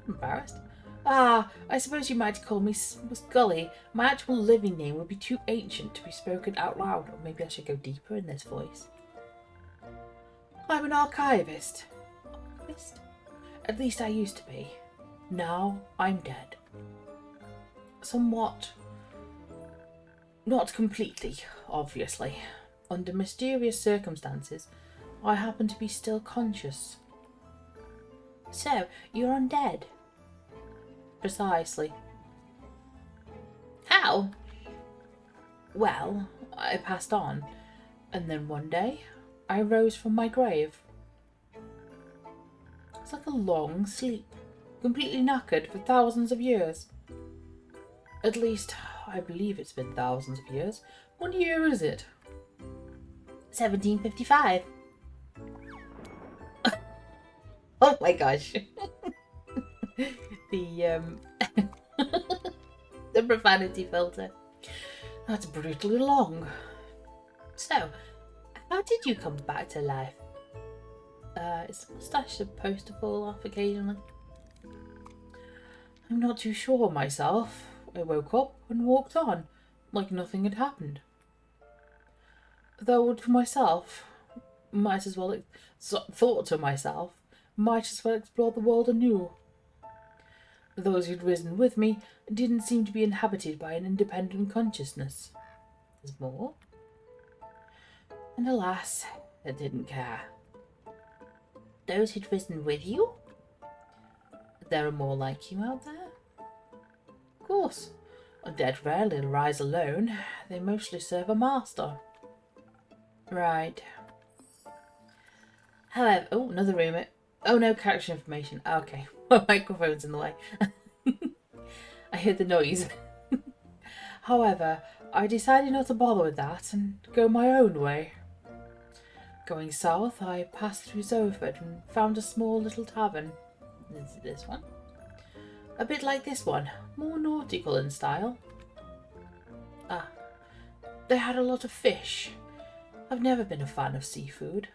embarrassed. Ah, I suppose you might call me Scully. My actual living name would be too ancient to be spoken out loud, or maybe I should go deeper in this voice. I'm an archivist. Archivist? At least I used to be. Now I'm dead. Somewhat. Not completely, obviously. Under mysterious circumstances, I happen to be still conscious. So, you're undead? Precisely. How? Well, I passed on, and then one day, I rose from my grave. It's like a long sleep, completely knackered for thousands of years. At least, I believe it's been thousands of years. What year is it? 1755. Oh my gosh. The the profanity filter. That's brutally long. So, how did you come back to life? Is the moustache supposed to fall off occasionally? I'm not too sure myself. I woke up and walked on, like nothing had happened. Though to myself, thought to myself, might as well explore the world anew. Those who'd risen with me didn't seem to be inhabited by an independent consciousness. There's more. And alas, I didn't care. Those who'd risen with you? There are more like you out there? Of course. Undead rarely rise alone. They mostly serve a master. Right. However, oh, another rumour. Oh no, character information. Okay, my microphone's in the way. I heard the noise. However, I decided not to bother with that and go my own way. Going south, I passed through Zoford and found a small little tavern. Is it this one? A bit like this one, more nautical in style. Ah, they had a lot of fish. I've never been a fan of seafood.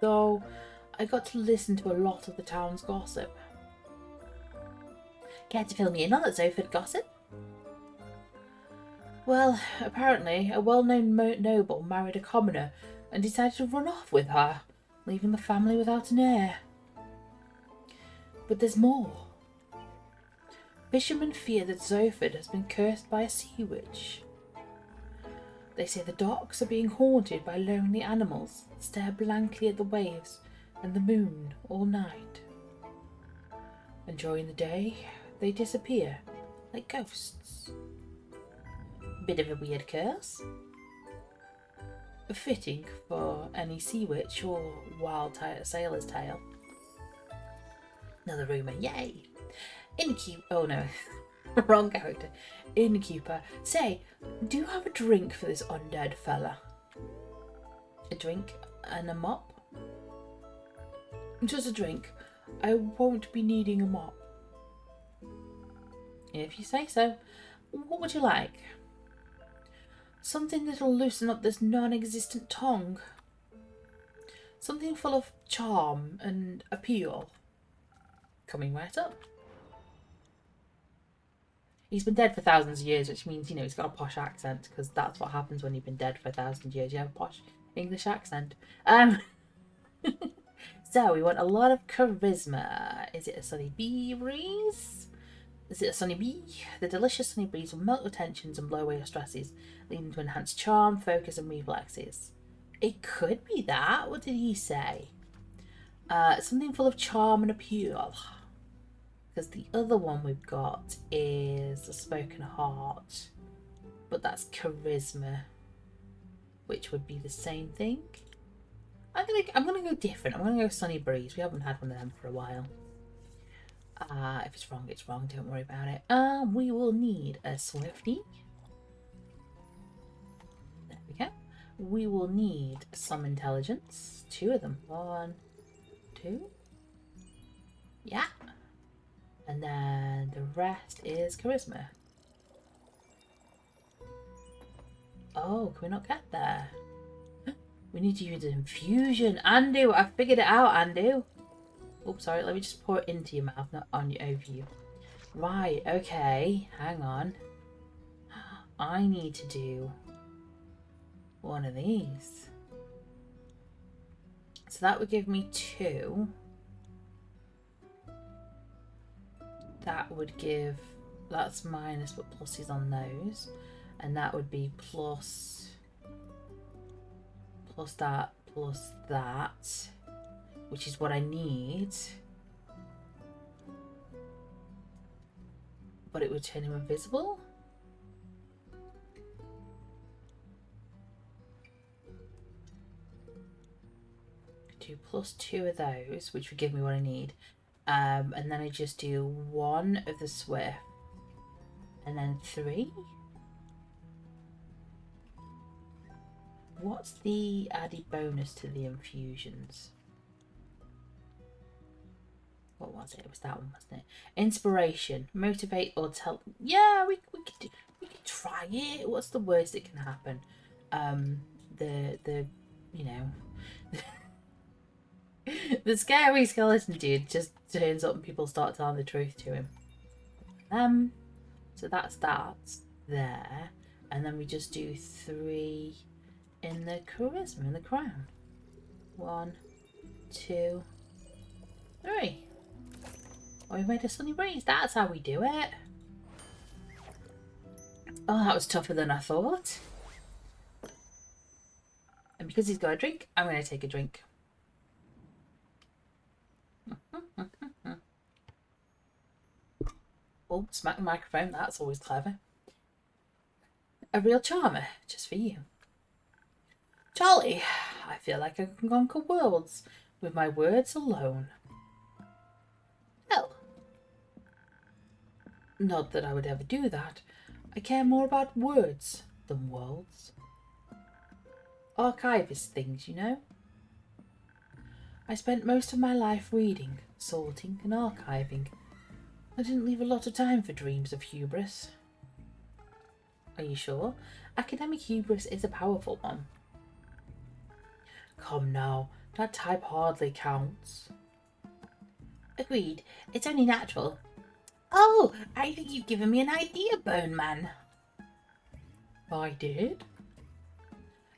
Though, I got to listen to a lot of the town's gossip. Care to fill me in on that Zoford gossip? Well, apparently a well-known noble married a commoner and decided to run off with her, leaving the family without an heir. But there's more. Fishermen fear that Zoford has been cursed by a sea witch. They say the docks are being haunted by lonely animals that stare blankly at the waves and the moon all night. And during the day, they disappear like ghosts. Bit of a weird curse. Fitting for any sea witch or wild sailor's tale. Another rumour, yay! Innkeeper, oh no, wrong character. Innkeeper, say, do you have a drink for this undead fella? A drink and a mop? Just a drink. I won't be needing a mop. If you say so. What would you like? Something that'll loosen up this non-existent tongue. Something full of charm and appeal. Coming right up. He's been dead for thousands of years, which means, you know, he's got a posh accent, because that's what happens when you've been dead for 1,000 years. You have a posh English accent. So we want a lot of charisma. Is it a sunny bee breeze? Is it a sunny bee? The delicious sunny breeze will melt your tensions and blow away your stresses, leading to enhanced charm, focus, and reflexes. It could be that. What did he say? Something full of charm and appeal. Because the other one we've got is a spoken heart, but that's charisma, which would be the same thing. I'm gonna go different. I'm gonna go sunny breeze. We haven't had one of them for a while. If it's wrong, it's wrong. Don't worry about it. We will need a swifty. There we go. We will need some intelligence. 2 of them. 1, 2. Yeah. And then the rest is charisma. Oh, can we not get there? We need to use an infusion. Andu, I figured it out, Andu. Oops, sorry. Let me just pour it into your mouth, not on over you. Right, okay. Hang on. I need to do one of these. So that would give me 2. That would give... That's minus, but plus is on those. And that would be plus that, plus that, which is what I need. But it would turn him invisible. Do plus 2 of those, which would give me what I need. And then I just do 1 of the swift. And then 3. What's the added bonus to the infusions? What was it? It was that one, wasn't it? Inspiration, motivate, or tell. Yeah, we could try it. What's the worst that can happen? The you know, the scary skeleton dude just turns up and people start telling the truth to him. So that's that there, and then we just do 3. In the charisma, in the crown. 1, 2, 3. Oh, we made a sunny breeze. That's how we do it. Oh, that was tougher than I thought. And because he's got a drink, I'm going to take a drink. Oh, smack the microphone. That's always clever. A real charmer, just for you. Charlie, I feel like I can conquer worlds with my words alone. Well, not that I would ever do that. I care more about words than worlds. Archivist things, you know. I spent most of my life reading, sorting and archiving. I didn't leave a lot of time for dreams of hubris. Are you sure? Academic hubris is a powerful one. Come now, that type hardly counts. Agreed, it's only natural. Oh, I think you've given me an idea, Bone Man. I did?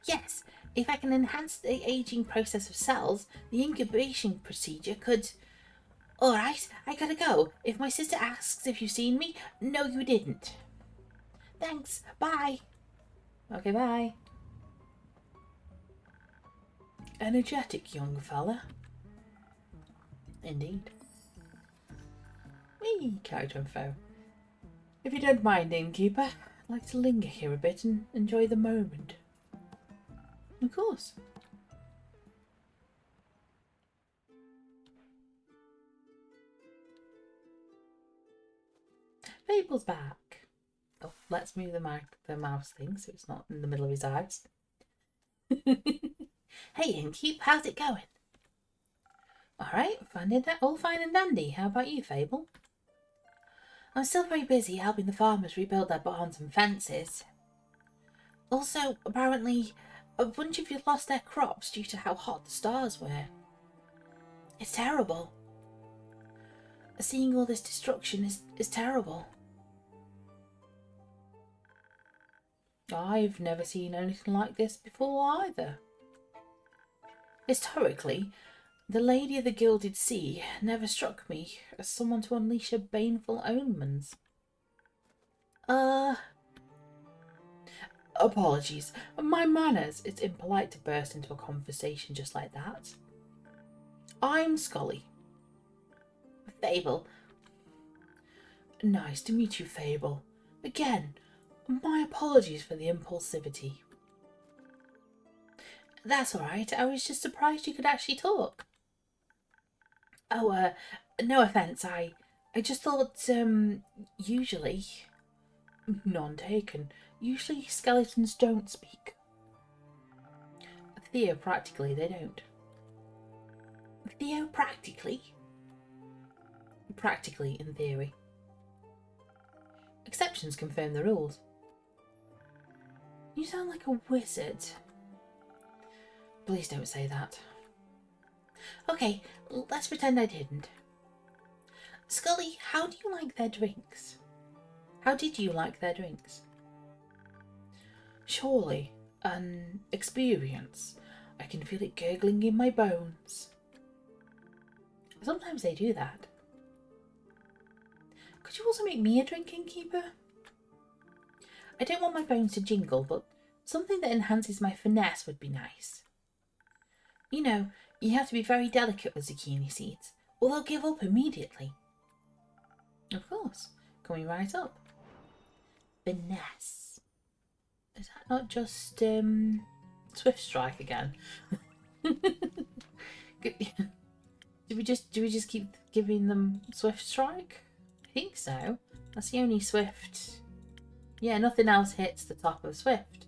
Yes, if I can enhance the aging process of cells, the incubation procedure could... Alright, I gotta go. If my sister asks if you've seen me, no you didn't. Thanks, bye. Okay, bye. Energetic young fella. Indeed. Whee, character info. If you don't mind, innkeeper, I'd like to linger here a bit and enjoy the moment. Of course. Fable's back. Oh, let's move the mouse thing so it's not in the middle of his eyes. Hey, Innkeep, how's it going? Alright, all fine and dandy. How about you, Fable? I'm still very busy helping the farmers rebuild their barns and fences. Also, apparently, a bunch of you lost their crops due to how hot the stars were. It's terrible. Seeing all this destruction is terrible. I've never seen anything like this before either. Historically, the Lady of the Gilded Sea never struck me as someone to unleash her baneful omens. Apologies. My manners. It's impolite to burst into a conversation just like that. I'm Scully. Fable. Nice to meet you, Fable. Again, my apologies for the impulsivity. That's alright. I was just surprised you could actually talk. Oh, no offence. I just thought, usually... None taken. Usually skeletons don't speak. Theopractically, they don't. Theopractically? Practically, in theory. Exceptions confirm the rules. You sound like a wizard. Please don't say that. Okay, let's pretend I didn't. Scully, how do you like their drinks? How did you like their drinks? Surely, an experience. I can feel it gurgling in my bones. Sometimes they do that. Could you also make me a drinking keeper? I don't want my bones to jingle, but something that enhances my finesse would be nice. You know, you have to be very delicate with zucchini seeds, or they'll give up immediately. Of course. Coming right up. Finesse. Is that not just Swift Strike again? Do we just keep giving them Swift Strike? I think so. That's the only Swift. Yeah, nothing else hits the top of Swift.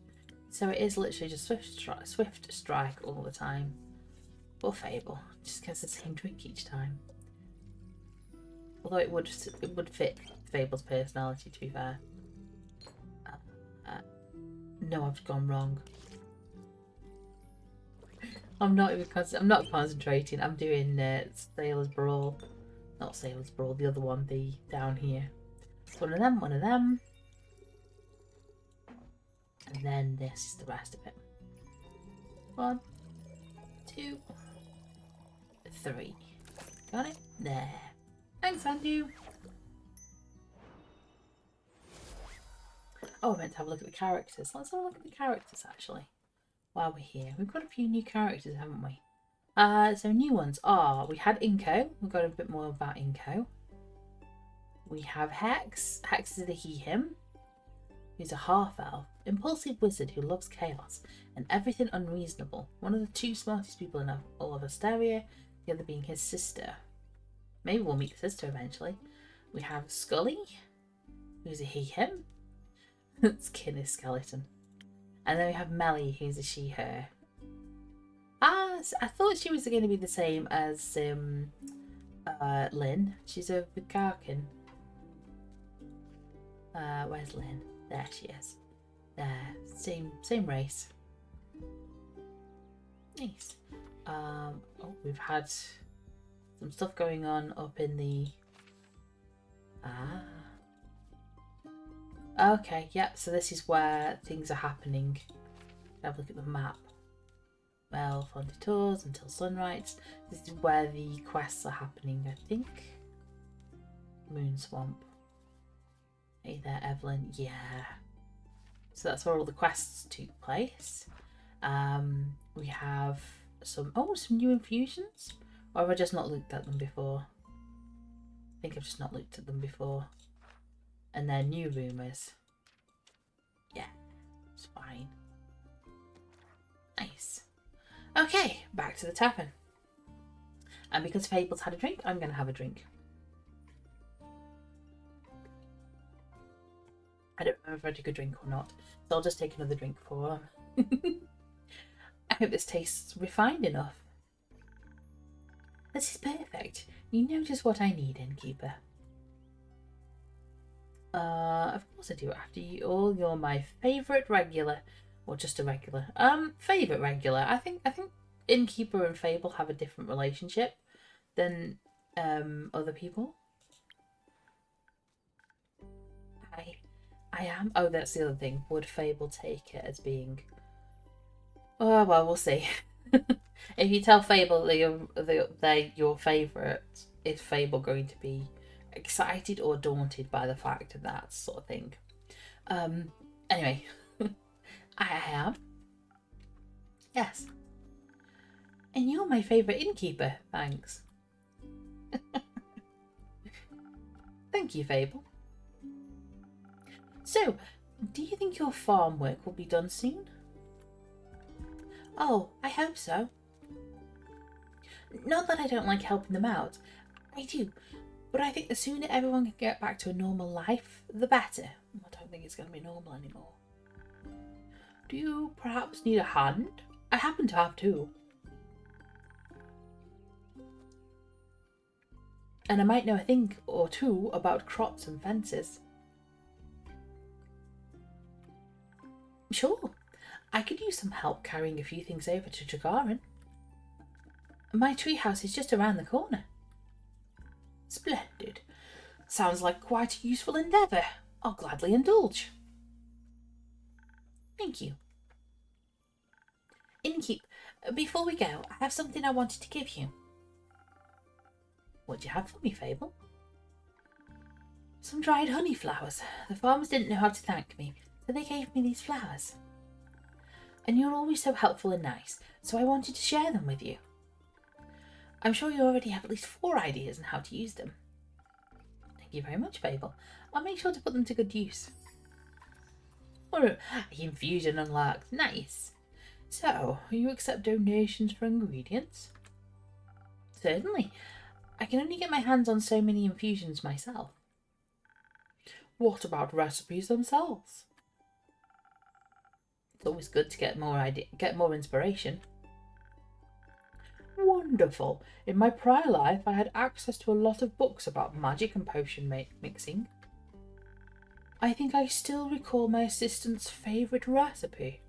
So it is literally just Swift Strike all the time. Or Fable. Just gets the same drink each time. Although it would fit Fable's personality, to be fair. No, I've gone wrong. I'm not concentrating. I'm doing Sailor's Brawl. Not Sailor's Brawl, the other one, the down here. One of them. And then this is the rest of it. 1, 2, 3. Got it? There. Thanks, Andrew. Oh, I meant to have a look at the characters. Let's have a look at the characters, actually, while we're here. We've got a few new characters, haven't we? So new ones are, we had Inko. We've got a bit more about Inko. We have Hex. Hex is a he/him, who's a half-elf, impulsive wizard who loves chaos and everything unreasonable. One of the 2 smartest people in all of Asteria, the other being his sister. Maybe we'll meet the sister eventually. We have Scully, who's a he/him. Skin is skeleton. And then we have Melly, who's a she/her. I thought she was going to be the same as Lynn. She's a Vikarkin. Where's Lynn? There she is. There, same race. Nice. Oh, we've had some stuff going on up in the. Okay, yeah. So this is where things are happening. Have a look at the map. Well, fun tours until sunrise. This is where the quests are happening, I think. Moon Swamp. Hey there, Evelyn. Yeah. So that's where all the quests took place. We have some new infusions. Or have I just not looked at them before? I think I've just not looked at them before. And then new rumours. Yeah, it's fine. Nice. Okay, back to the tavern. And because Fable's had a drink, I'm going to have a drink. I don't remember if I took a drink or not, so I'll just take another drink for him. I hope this tastes refined enough. This is perfect. You know just what I need, innkeeper. Of course I do. After you all, you're my favourite regular. Or just a regular. Favourite regular. I think innkeeper and Fable have a different relationship than other people. I am? Oh, that's the other thing. Would Fable take it as being... Oh, well, we'll see. If you tell Fable that they're your favourite, is Fable going to be excited or daunted by the fact of that sort of thing? Anyway, I am. Yes. And you're my favourite innkeeper, thanks. Thank you, Fable. So, do you think your farm work will be done soon? Oh, I hope so. Not that I don't like helping them out. I do. But I think the sooner everyone can get back to a normal life, the better. I don't think it's going to be normal anymore. Do you perhaps need a hand? I happen to have two. And I might know a thing or two about crops and fences. Sure. I could use some help carrying a few things over to Jagarin. My treehouse is just around the corner. Splendid. Sounds like quite a useful endeavour. I'll gladly indulge. Thank you. Innkeep, before we go, I have something I wanted to give you. What do you have for me, Fable? Some dried honey flowers. The farmers didn't know how to thank me, so they gave me these flowers. And you're always so helpful and nice, so I wanted to share them with you. I'm sure you already have at least 4 ideas on how to use them. Thank you very much, Fable. I'll make sure to put them to good use. Or infusion unlocked. Nice. So, you accept donations for ingredients? Certainly. I can only get my hands on so many infusions myself. What about recipes themselves? It's always good to get more inspiration. Wonderful. In my prior life, I had access to a lot of books about magic and potion mixing. I think I still recall my assistant's favourite recipe.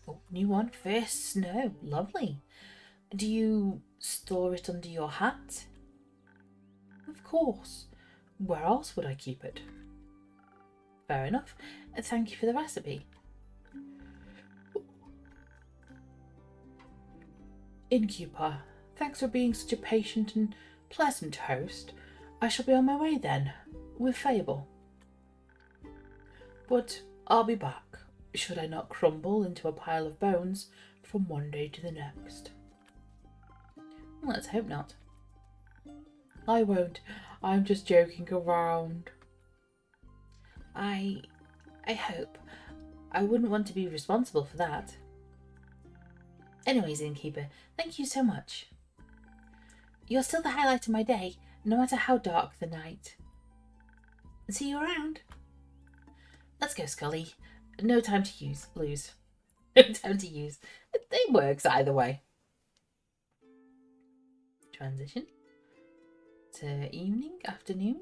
Oh, new one. First snow. Lovely. Do you store it under your hat? Of course. Where else would I keep it? Fair enough. Thank you for the recipe. Innkeeper, thanks for being such a patient and pleasant host. I shall be on my way then, with Fable. But I'll be back, should I not crumble into a pile of bones from one day to the next. Let's hope not. I won't. I'm just joking around. I hope. I wouldn't want to be responsible for that. Anyways, Innkeeper, thank you so much. You're still the highlight of my day, no matter how dark the night. See you around. Let's go, Scully. No time to lose. No time to use. It works either way. Transition to evening, afternoon.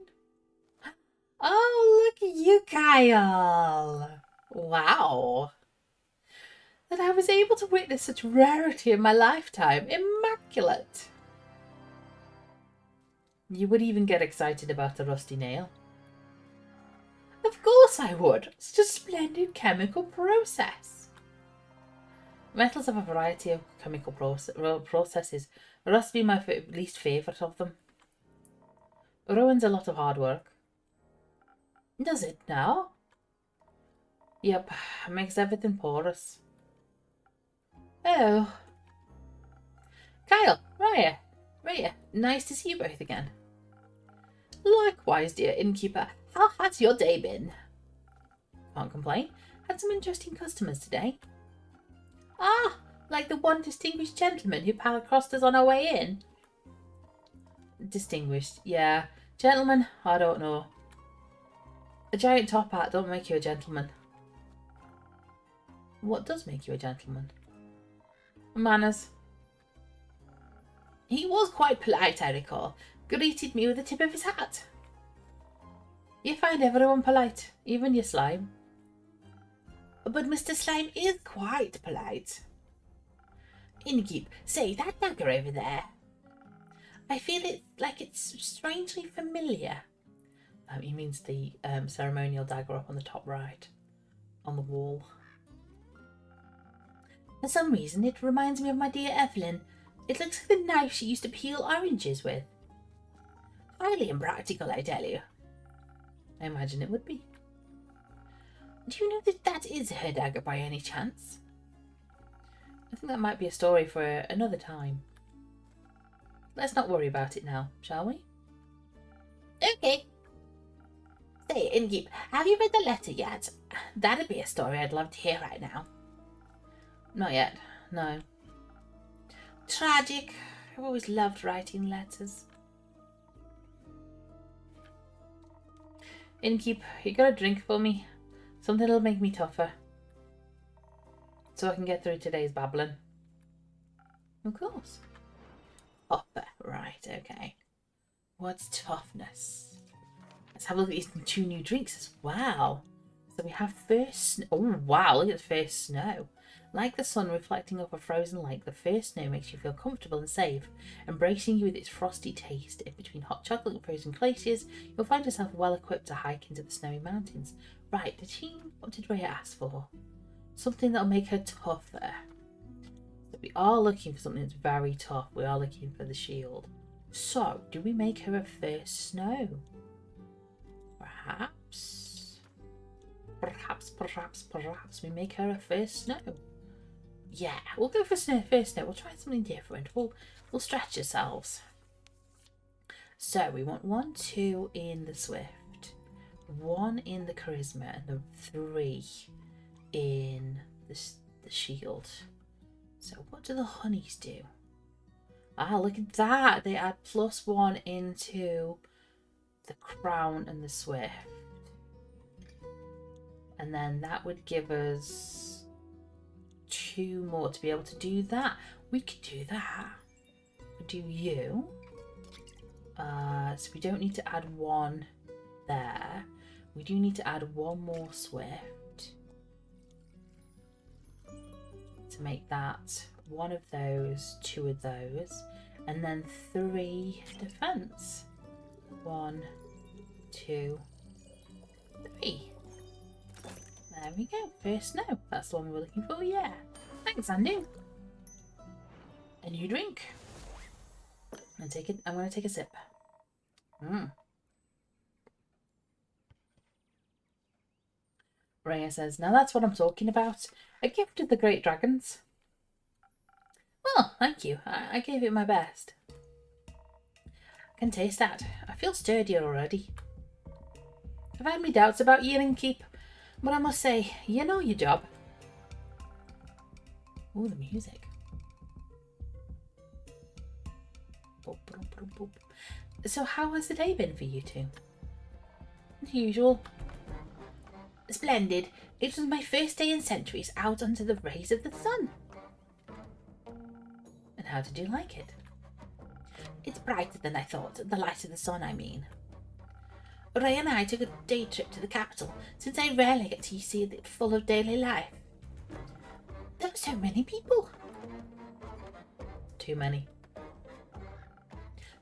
Oh, look at you, Kyle. Wow. That I was able to witness such rarity in my lifetime. Immaculate. You would even get excited about a rusty nail. Of course I would. It's just a splendid chemical process. Metals have a variety of chemical processes. Rust being my least favourite of them. Ruins a lot of hard work. Does it now? Yep, makes everything porous. Oh. Kyle, Raya, nice to see you both again. Likewise, dear innkeeper. How has your day been? Can't complain. Had some interesting customers today. Ah, like the one distinguished gentleman who crossed us on our way in. Distinguished, yeah. Gentleman, I don't know. A giant top hat don't make you a gentleman. What does make you a gentleman? Manners. He was quite polite, I recall. Greeted me with the tip of his hat. You find everyone polite, even your slime. But Mr. Slime is quite polite. Innkeep, say, that dagger over there. I feel it like it's strangely familiar. He means the ceremonial dagger up on the top right, on the wall. For some reason, it reminds me of my dear Evelyn. It looks like the knife she used to peel oranges with. Highly impractical, I tell you. I imagine it would be. Do you know that that is her dagger by any chance? I think that might be a story for another time. Let's not worry about it now, shall we? Okay. Say, Innkeep, have you read the letter yet? That'd be a story I'd love to hear right now. Not yet, no. Tragic. I've always loved writing letters. Innkeep, you got a drink for me? Something that'll make me tougher. So I can get through today's babbling. Of course. Tougher, right, okay. What's toughness? Let's have a look at these 2 new drinks as well. So we have first... Oh, wow, look at the first snow. Like the sun reflecting off a frozen lake, the first snow makes you feel comfortable and safe, embracing you with its frosty taste. In between hot chocolate and frozen glaciers, you'll find yourself well equipped to hike into the snowy mountains. Right, what did Rhea ask for? Something that'll make her tougher. So we are looking for something that's very tough. We are looking for the shield. So, do we make her a first snow? Perhaps we make her a first snow. Yeah, we'll go for first snow. We'll try something different. We'll stretch ourselves. So we want 1, 2 in the swift, 1 in the charisma, and then 3 in the shield. So what do the honeys do? Ah, look at that. They add +1 into the crown and the swift. And then that would give us 2 more to be able to do that. We could do that. We'll do you. So we don't need to add 1 there. We do need to add 1 more swift to make that 1 of those, 2 of those, and then 3 defense. 1, 2, 3. There we go. First snow. That's the one we were looking for. Yeah. Thanks, Andy. A new drink. I'm going to take a sip. Rhea says, now that's what I'm talking about. A gift of the great dragons. Well, thank you. I gave it my best. I can taste that. I feel sturdier already. I've had my doubts about you, Innkeep, but I must say, you know your job. Ooh, the music. Boop, boop, boop, boop. So how has the day been for you two? As usual. Splendid. It was my first day in centuries out under the rays of the sun. And how did you like it? It's brighter than I thought, the light of the sun, I mean. Ray and I took a day trip to the capital, since I rarely get to see it full of daily life. There were so many people. Too many.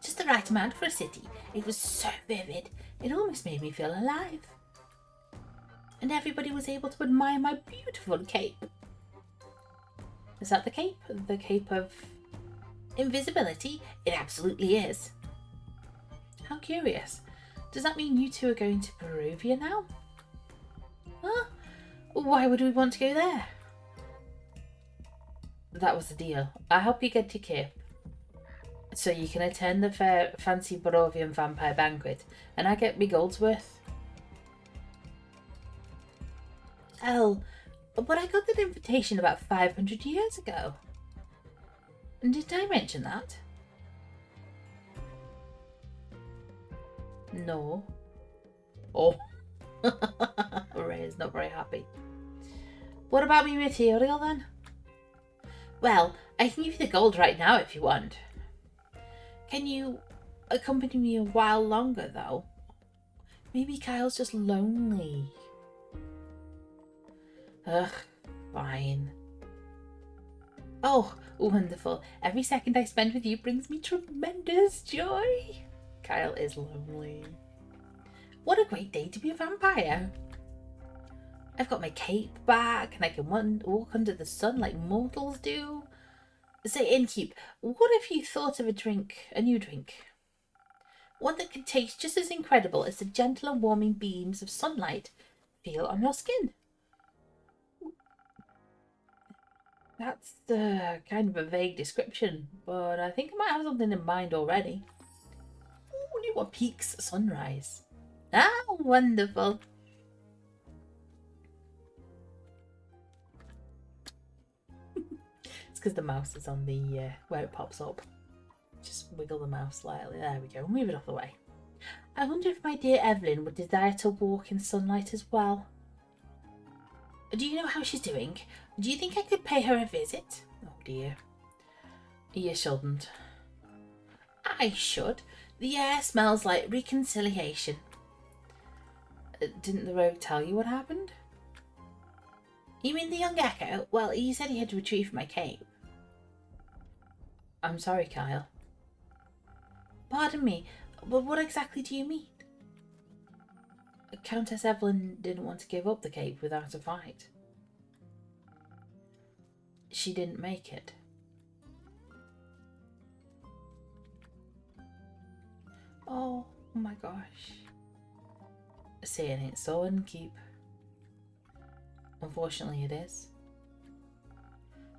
Just the right amount for a city. It was so vivid, it almost made me feel alive. And everybody was able to admire my beautiful cape. Is that the cape? The cape of invisibility? It absolutely is. How curious. Does that mean you two are going to Perugia now? Huh? Why would we want to go there? That was the deal. I'll help you get your cape, so you can attend the fancy Barovian vampire banquet, and I get me gold's worth. Oh, but I got that invitation about 500 years ago. Did I mention that? No. Oh. Ray's not very happy. What about me material then? Well, I can give you the gold right now if you want. Can you accompany me a while longer though? Maybe Kyle's just lonely. Ugh, fine. Oh, wonderful. Every second I spend with you brings me tremendous joy. Kyle is lonely. What a great day to be a vampire. I've got my cape back and I can walk under the sun like mortals do. Say, innkeep, what if you thought of a new drink? One that could taste just as incredible as the gentle and warming beams of sunlight feel on your skin. That's kind of a vague description, but I think I might have something in mind already. Ooh, you want Peak's Sunrise. Ah, wonderful. It's because the mouse is on the where it pops up. Just wiggle the mouse slightly. There we go. Move it off the way. I wonder if my dear Evelyn would desire to walk in sunlight as well. Do you know how she's doing? Do you think I could pay her a visit? Oh dear. You shouldn't. I should. The air smells like reconciliation. Didn't the rogue tell you what happened? You mean the young Echo? Well, he said he had to retrieve my cape. I'm sorry, Kyle. Pardon me, but what exactly do you mean? Countess Evelyn didn't want to give up the cape without a fight. She didn't make it. Oh my gosh. Saying it so innkeep. Unfortunately it is.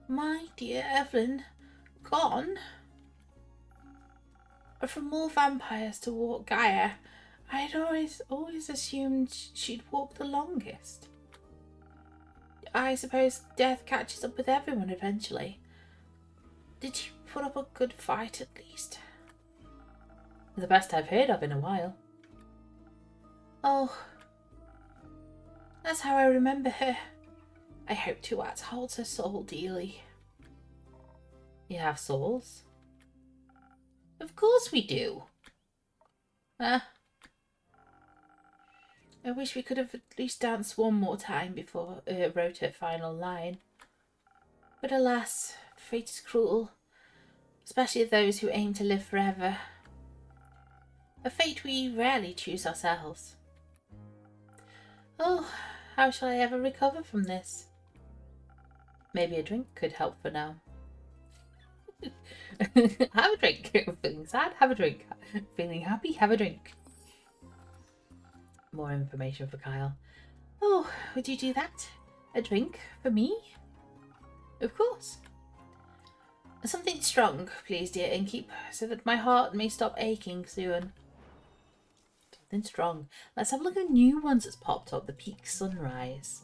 My dear Evelyn, gone? From all vampires to walk Gaia, I'd always assumed she'd walk the longest. I suppose death catches up with everyone eventually. Did you put up a good fight at least? The best I've heard of in a while. Oh, that's how I remember her. I hope Tuat holds her soul dearly. You have souls? Of course we do. I wish we could have at least danced one more time before wrote her final line. But alas, fate is cruel, especially of those who aim to live forever. A fate we rarely choose ourselves. Oh, how shall I ever recover from this? Maybe a drink could help for now. Have a drink. Feeling sad? Have a drink. Feeling happy? Have a drink. More information for Kyle. Oh, would you do that? A drink for me? Of course. Something strong, please, dear innkeep, so that my heart may stop aching soon. Something strong. Let's have a look at the new ones that's popped up. The Peak Sunrise.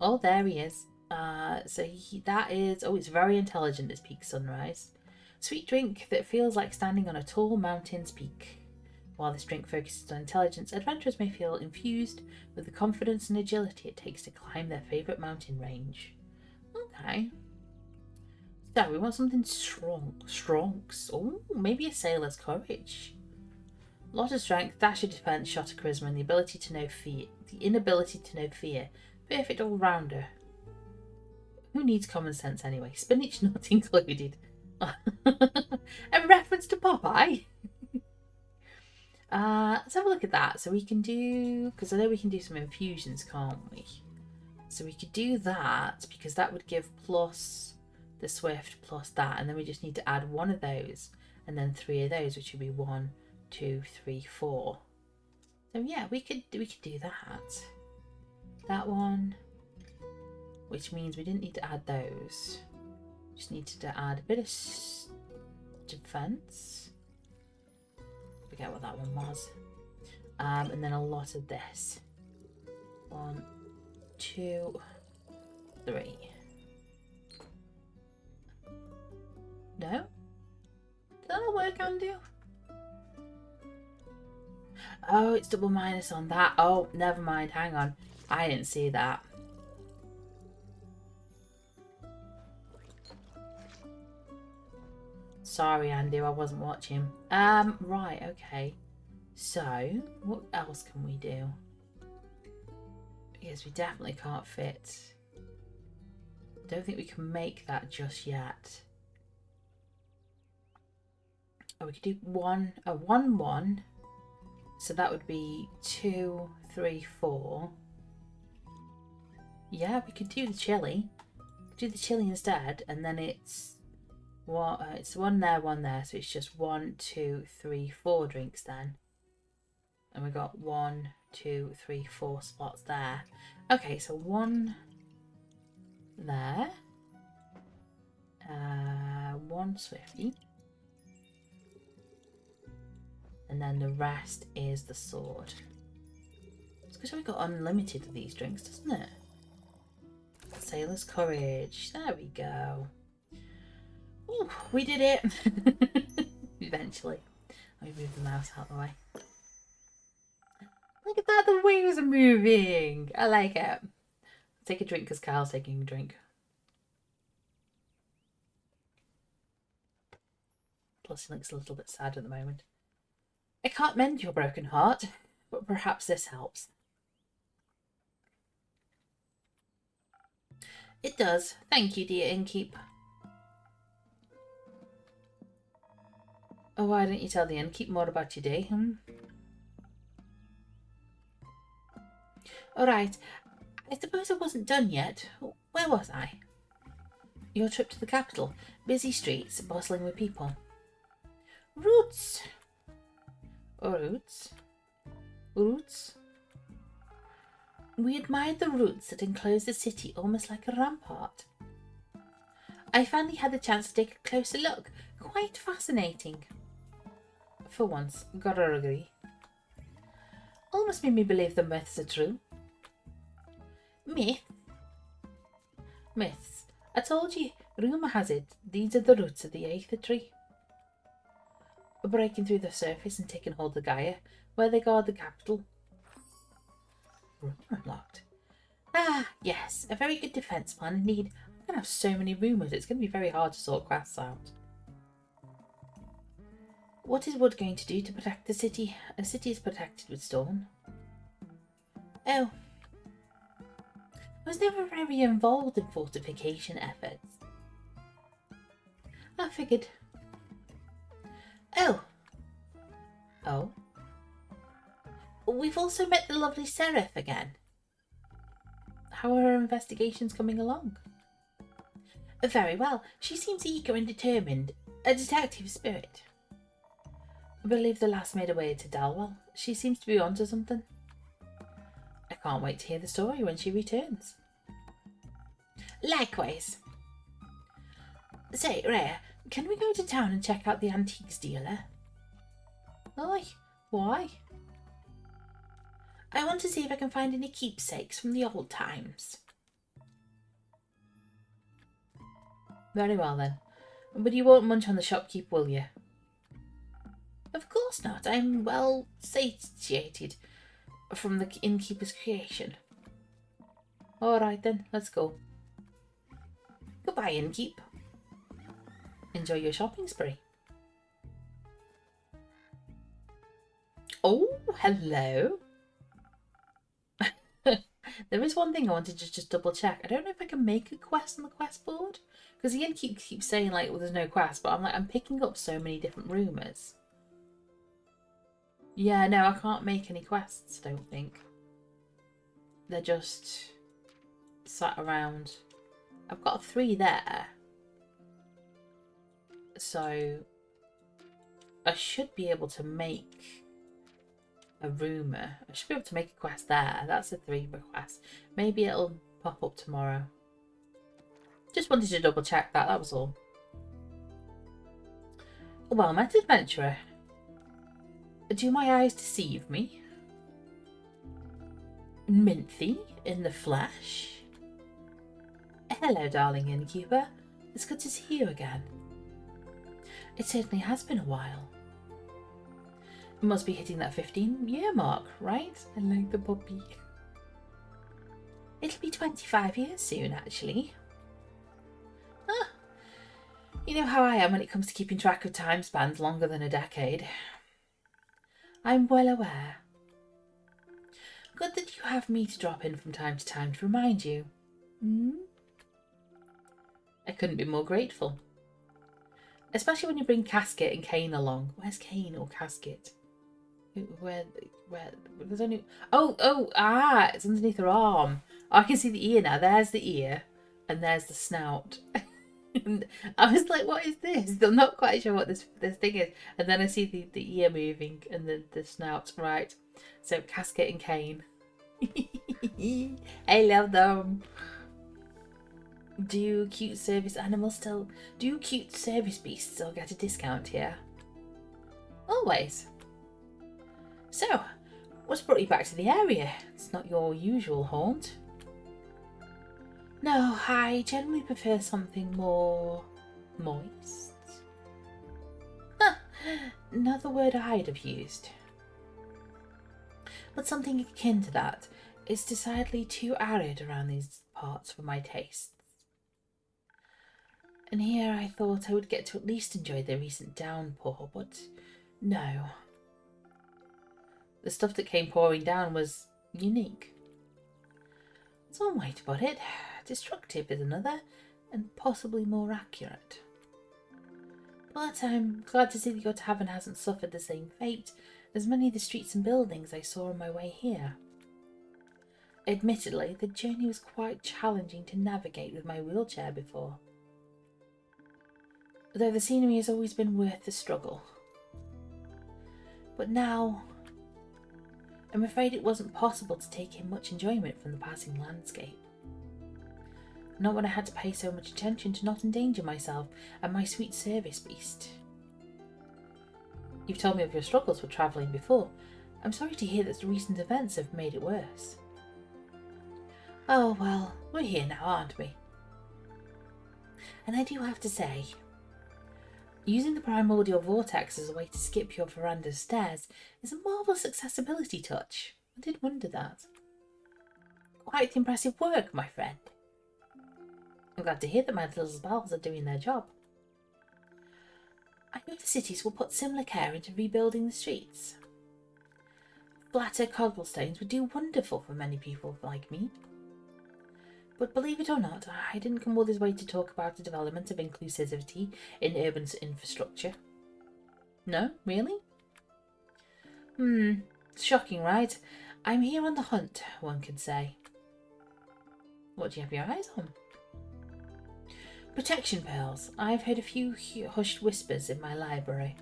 Oh, there he is. That is... Oh, it's very intelligent, this Peak Sunrise. Sweet drink that feels like standing on a tall mountain's peak. While this drink focuses on intelligence, adventurers may feel infused with the confidence and agility it takes to climb their favourite mountain range. Okay. So, we want something strong. Oh, maybe a sailor's courage. Lot of strength, dash of defense, shot of charisma, and the ability to know fear. The inability to know fear. Perfect all-rounder. Who needs common sense anyway? Spinach not included. A reference to Popeye? Let's have a look at that. So we can do... Because I know we can do some infusions, can't we? So we could do that, because that would give plus the swift plus that. And then we just need to add one of those. And then 3 of those, which would be 1, 2, 3, 4. So yeah, we could do that. That one. Which means we didn't need to add those. Just needed to add a bit of defense. Forget what that one was. And then a lot of this. 1, 2, 3. No? Did that not work, Andrew? Oh, it's double minus on that. Oh, never mind. Hang on. I didn't see that. Sorry, Andy, I wasn't watching. Right, okay. So, what else can we do? Because we definitely can't fit. Don't think we can make that just yet. Oh, we could do 1, 1, 1. So that would be 2, 3, 4. Yeah, we could do the chili. Do the chili instead, and then it's one there, so it's just 1, 2, 3, 4 drinks then. And we got 1, 2, 3, 4 spots there. Okay, so 1 there. 1 Swifty. And then the rest is the sword. It's because we've got unlimited of these drinks, doesn't it? Sailor's Courage. There we go. Ooh, we did it. Eventually. Let me move the mouse out of the way. Look at that, the wings are moving. I like it. Take a drink because Kyle's taking a drink. Plus he looks a little bit sad at the moment. I can't mend your broken heart, but perhaps this helps. It does. Thank you, dear innkeep. Oh, why don't you tell the innkeep more about your day, Alright, I suppose I wasn't done yet. Where was I? Your trip to the capital. Busy streets, bustling with people. Roots. Roots? Roots? We admired the roots that enclosed the city almost like a rampart. I finally had the chance to take a closer look. Quite fascinating. For once, gotta agree. Almost made me believe the myths are true. Myth? Myths. I told you, rumour has it, these are the roots of the Aether tree. Breaking through the surface and taking hold of Gaia, where they guard the capital. Rumour unlocked. Ah, yes, a very good defence plan indeed. I'm going to have so many rumours, it's going to be very hard to sort quests out. What is Wood going to do to protect the city? A city is protected with stone. Oh. I was never very involved in fortification efforts. I figured. Oh. Oh. We've also met the lovely Seraph again. How are her investigations coming along? Very well. She seems eager and determined. A detective spirit. I believe the last made her way to Dalwell. She seems to be onto something. I can't wait to hear the story when she returns. Likewise. Say, Rhea, can we go to town and check out the antiques dealer? Aye, why? I want to see if I can find any keepsakes from the old times. Very well then. But you won't munch on the shopkeep, will you? Of course not. I'm well satiated from the innkeeper's creation. Alright then, let's go. Goodbye, innkeep. Enjoy your shopping spree. Oh, hello. There is one thing I wanted to just double check. I don't know if I can make a quest on the quest board. Because the innkeep keeps saying, like, well, there's no quest. But I'm picking up so many different rumours. Yeah, no, I can't make any quests, I don't think. They're just sat around. I've got 3 there. So I should be able to make a rumour. I should be able to make a quest there. That's a 3 request. Maybe it'll pop up tomorrow. Just wanted to double check that was all. Well met, adventurer. Do my eyes deceive me? Minthy in the flesh? Hello, darling innkeeper. It's good to see you again. It certainly has been a while. It must be hitting that 15-year mark, right? I like the puppy. It'll be 25 years soon, actually. Ah, you know how I am when it comes to keeping track of time spans longer than a decade. I'm well aware. Good that you have me to drop in from time to remind you. I couldn't be more grateful. Especially when you bring Casket and Kane along. Where's Kane or Casket? Where, there's only... it's underneath her arm. Oh, I can see the ear now. There's the ear, and there's the snout. And I was like, what is this? I'm not quite sure what this thing is. And then I see the ear moving, and the snout. Right. So, Casket and Cane. I love them. Do cute service beasts still get a discount here? Always. So, what's brought you back to the area? It's not your usual haunt. No, I generally prefer something more moist. Another word I'd have used. But something akin to that. It's decidedly too arid around these parts for my tastes. And here I thought I would get to at least enjoy the recent downpour, but no. The stuff that came pouring down was unique. That's one way to put it. Destructive is another, and possibly more accurate. But I'm glad to see that your tavern hasn't suffered the same fate as many of the streets and buildings I saw on my way here. Admittedly, the journey was quite challenging to navigate with my wheelchair before. Though the scenery has always been worth the struggle. But now, I'm afraid it wasn't possible to take in much enjoyment from the passing landscape. Not when I had to pay so much attention to not endanger myself and my sweet service beast. You've told me of your struggles with travelling before. I'm sorry to hear that recent events have made it worse. Oh well, we're here now, aren't we? And I do have to say, using the primordial vortex as a way to skip your veranda's stairs is a marvellous accessibility touch. I did wonder that. Quite impressive work, my friend. I'm glad to hear that my little spells are doing their job. I know the cities will put similar care into rebuilding the streets. Flatter cobblestones would do wonderful for many people like me. But believe it or not, I didn't come all this way to talk about the development of inclusivity in urban infrastructure. No? Really? Shocking, right? I'm here on the hunt, one could say. What do you have your eyes on? Protection pearls. I've heard a few hushed whispers in my library.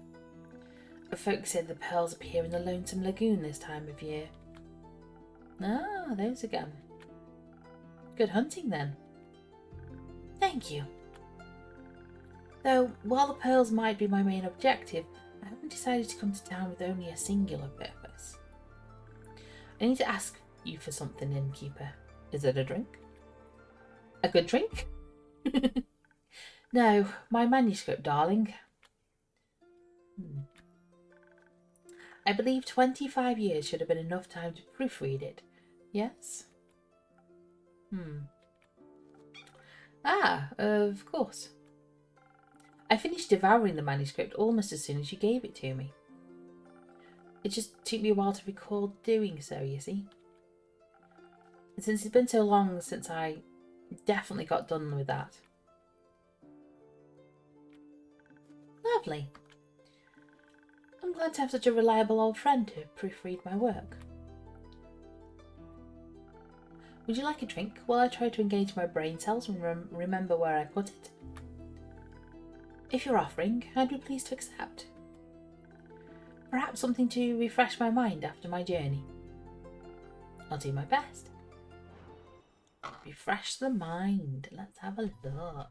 Folks say the pearls appear in the lonesome lagoon this time of year. Ah, those again. Good hunting then. Thank you. Though, while the pearls might be my main objective, I haven't decided to come to town with only a singular purpose. I need to ask you for something, innkeeper. Is it a drink? A good drink? No, my manuscript, darling. I believe 25 years should have been enough time to proofread it. Yes? Ah, of course. I finished devouring the manuscript almost as soon as you gave it to me. It just took me a while to recall doing so, you see. And since it's been so long since I definitely got done with that. Lovely. I'm glad to have such a reliable old friend to proofread my work. Would you like a drink while I try to engage my brain cells and remember where I put it? If you're offering, I'd be pleased to accept. Perhaps something to refresh my mind after my journey. I'll do my best. Refresh the mind. Let's have a look.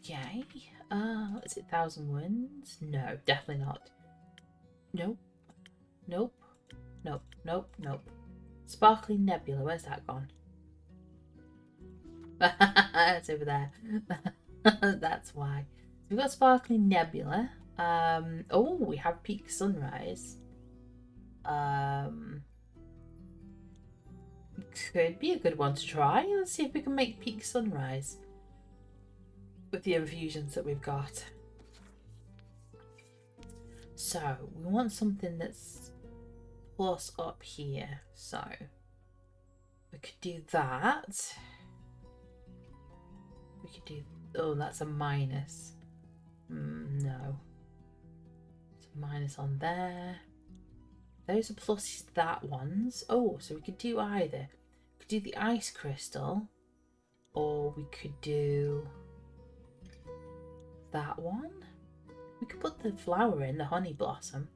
Okay. Is it 1,000 Winds? No, definitely not. Nope. Nope. Nope. Nope. Nope. Sparkling Nebula. Where's that gone? It's over there. That's why. So we've got Sparkling Nebula. Oh, we have Peak Sunrise. Could be a good one to try. Let's see if we can make Peak Sunrise with the infusions that we've got. So we want something that's plus up here. So we could do that. We could do, oh, that's a minus. No. Minus on there. Those are pluses to that ones. Oh, so we could do either. We could do the ice crystal, or we could do that one. We could put the flower in, the honey blossom.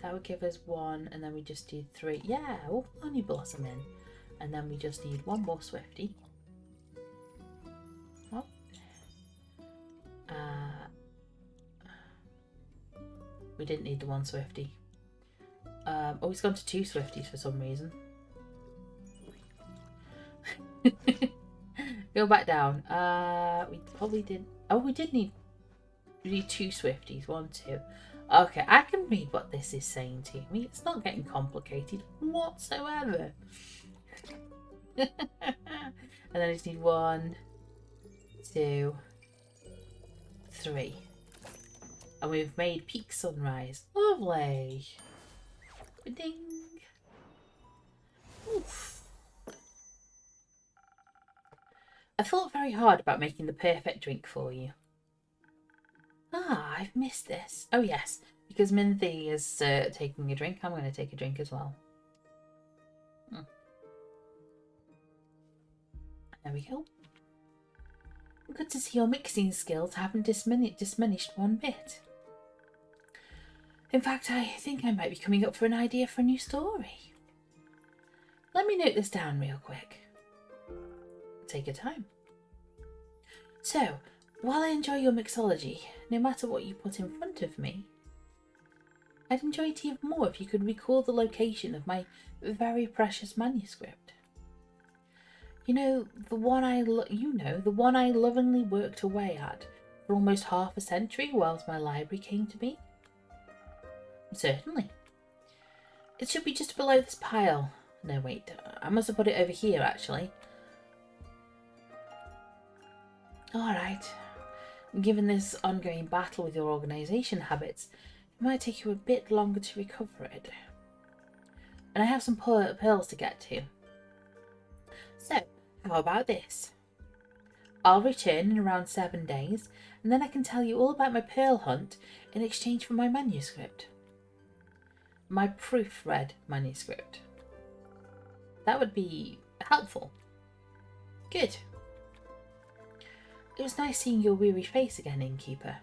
That would give us 1, and then we just do 3. Yeah, we'll put honey blossom in. And then we just need 1 more Swifty. Oh. We didn't need the 1 Swifty. Oh, it's gone to 2 Swifties for some reason. Go back down. We probably did. Oh, we did need 2 Swifties. 1, 2. Okay, I can read what this is saying to me. It's not getting complicated whatsoever. And then I just need 1, 2, 3. And we've made peak sunrise. Lovely. Ding. Oof. I thought very hard about making the perfect drink for you. Ah, I've missed this. Oh yes, because Minthy is taking a drink. I'm going to take a drink as well. There we go. Good to see your mixing skills haven't diminished one bit. In fact, I think I might be coming up for an idea for a new story. Let me note this down real quick. Take your time. So, while I enjoy your mixology, no matter what you put in front of me, I'd enjoy it even more if you could recall the location of my very precious manuscript. You know, the one I lovingly worked away at for almost half a century whilst my library came to be? Certainly. It should be just below this pile. No, wait, I must have put it over here, actually. Alright. Given this ongoing battle with your organisation habits, it might take you a bit longer to recover it. And I have some pearls to get to. So, how about this? I'll return in around 7 days, and then I can tell you all about my pearl hunt in exchange for my manuscript. My proofread manuscript. That would be helpful. Good. It was nice seeing your weary face again, innkeeper.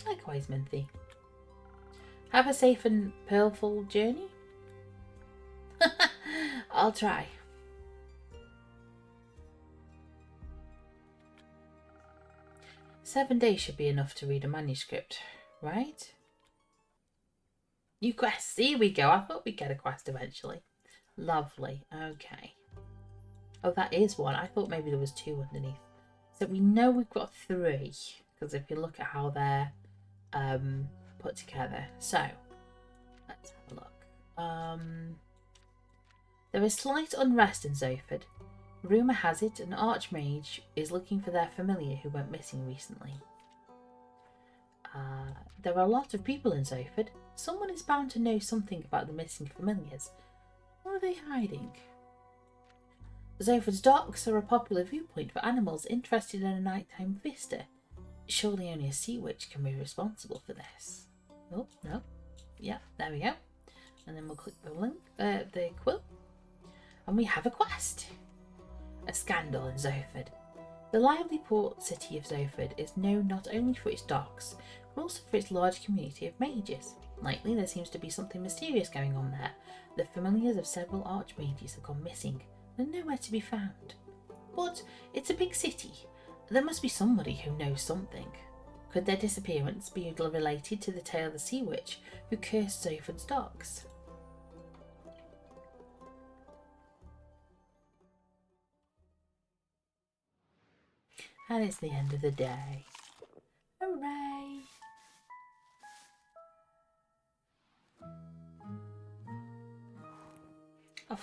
Likewise, Minthy. Have a safe and pearlful journey? I'll try. "7 days should be enough to read a manuscript, right? New quest. Here we go. I thought we'd get a quest eventually. Lovely. Okay. Oh, that is 1. I thought maybe there was 2 underneath. So we know we've got 3, because if you look at how they're put together. So, let's have a look. There is slight unrest in Zoford. Rumour has it an archmage is looking for their familiar who went missing recently. There are a lot of people in Zoford. Someone is bound to know something about the missing familiars. What are they hiding? Zoford's docks are a popular viewpoint for animals interested in a nighttime vista. Surely only a sea witch can be responsible for this. Oh, no. Yeah, there we go. And then we'll click the link, the quill. And we have a quest. A scandal in Zoford. The lively port city of Zoford is known not only for its docks, but also for its large community of mages. Lately, there seems to be something mysterious going on there. The familiars of several archmages have gone missing and nowhere to be found. But it's a big city. There must be somebody who knows something. Could their disappearance be related to the tale of the sea witch who cursed Zoford's docks? And it's the end of the day. Hooray! Oh,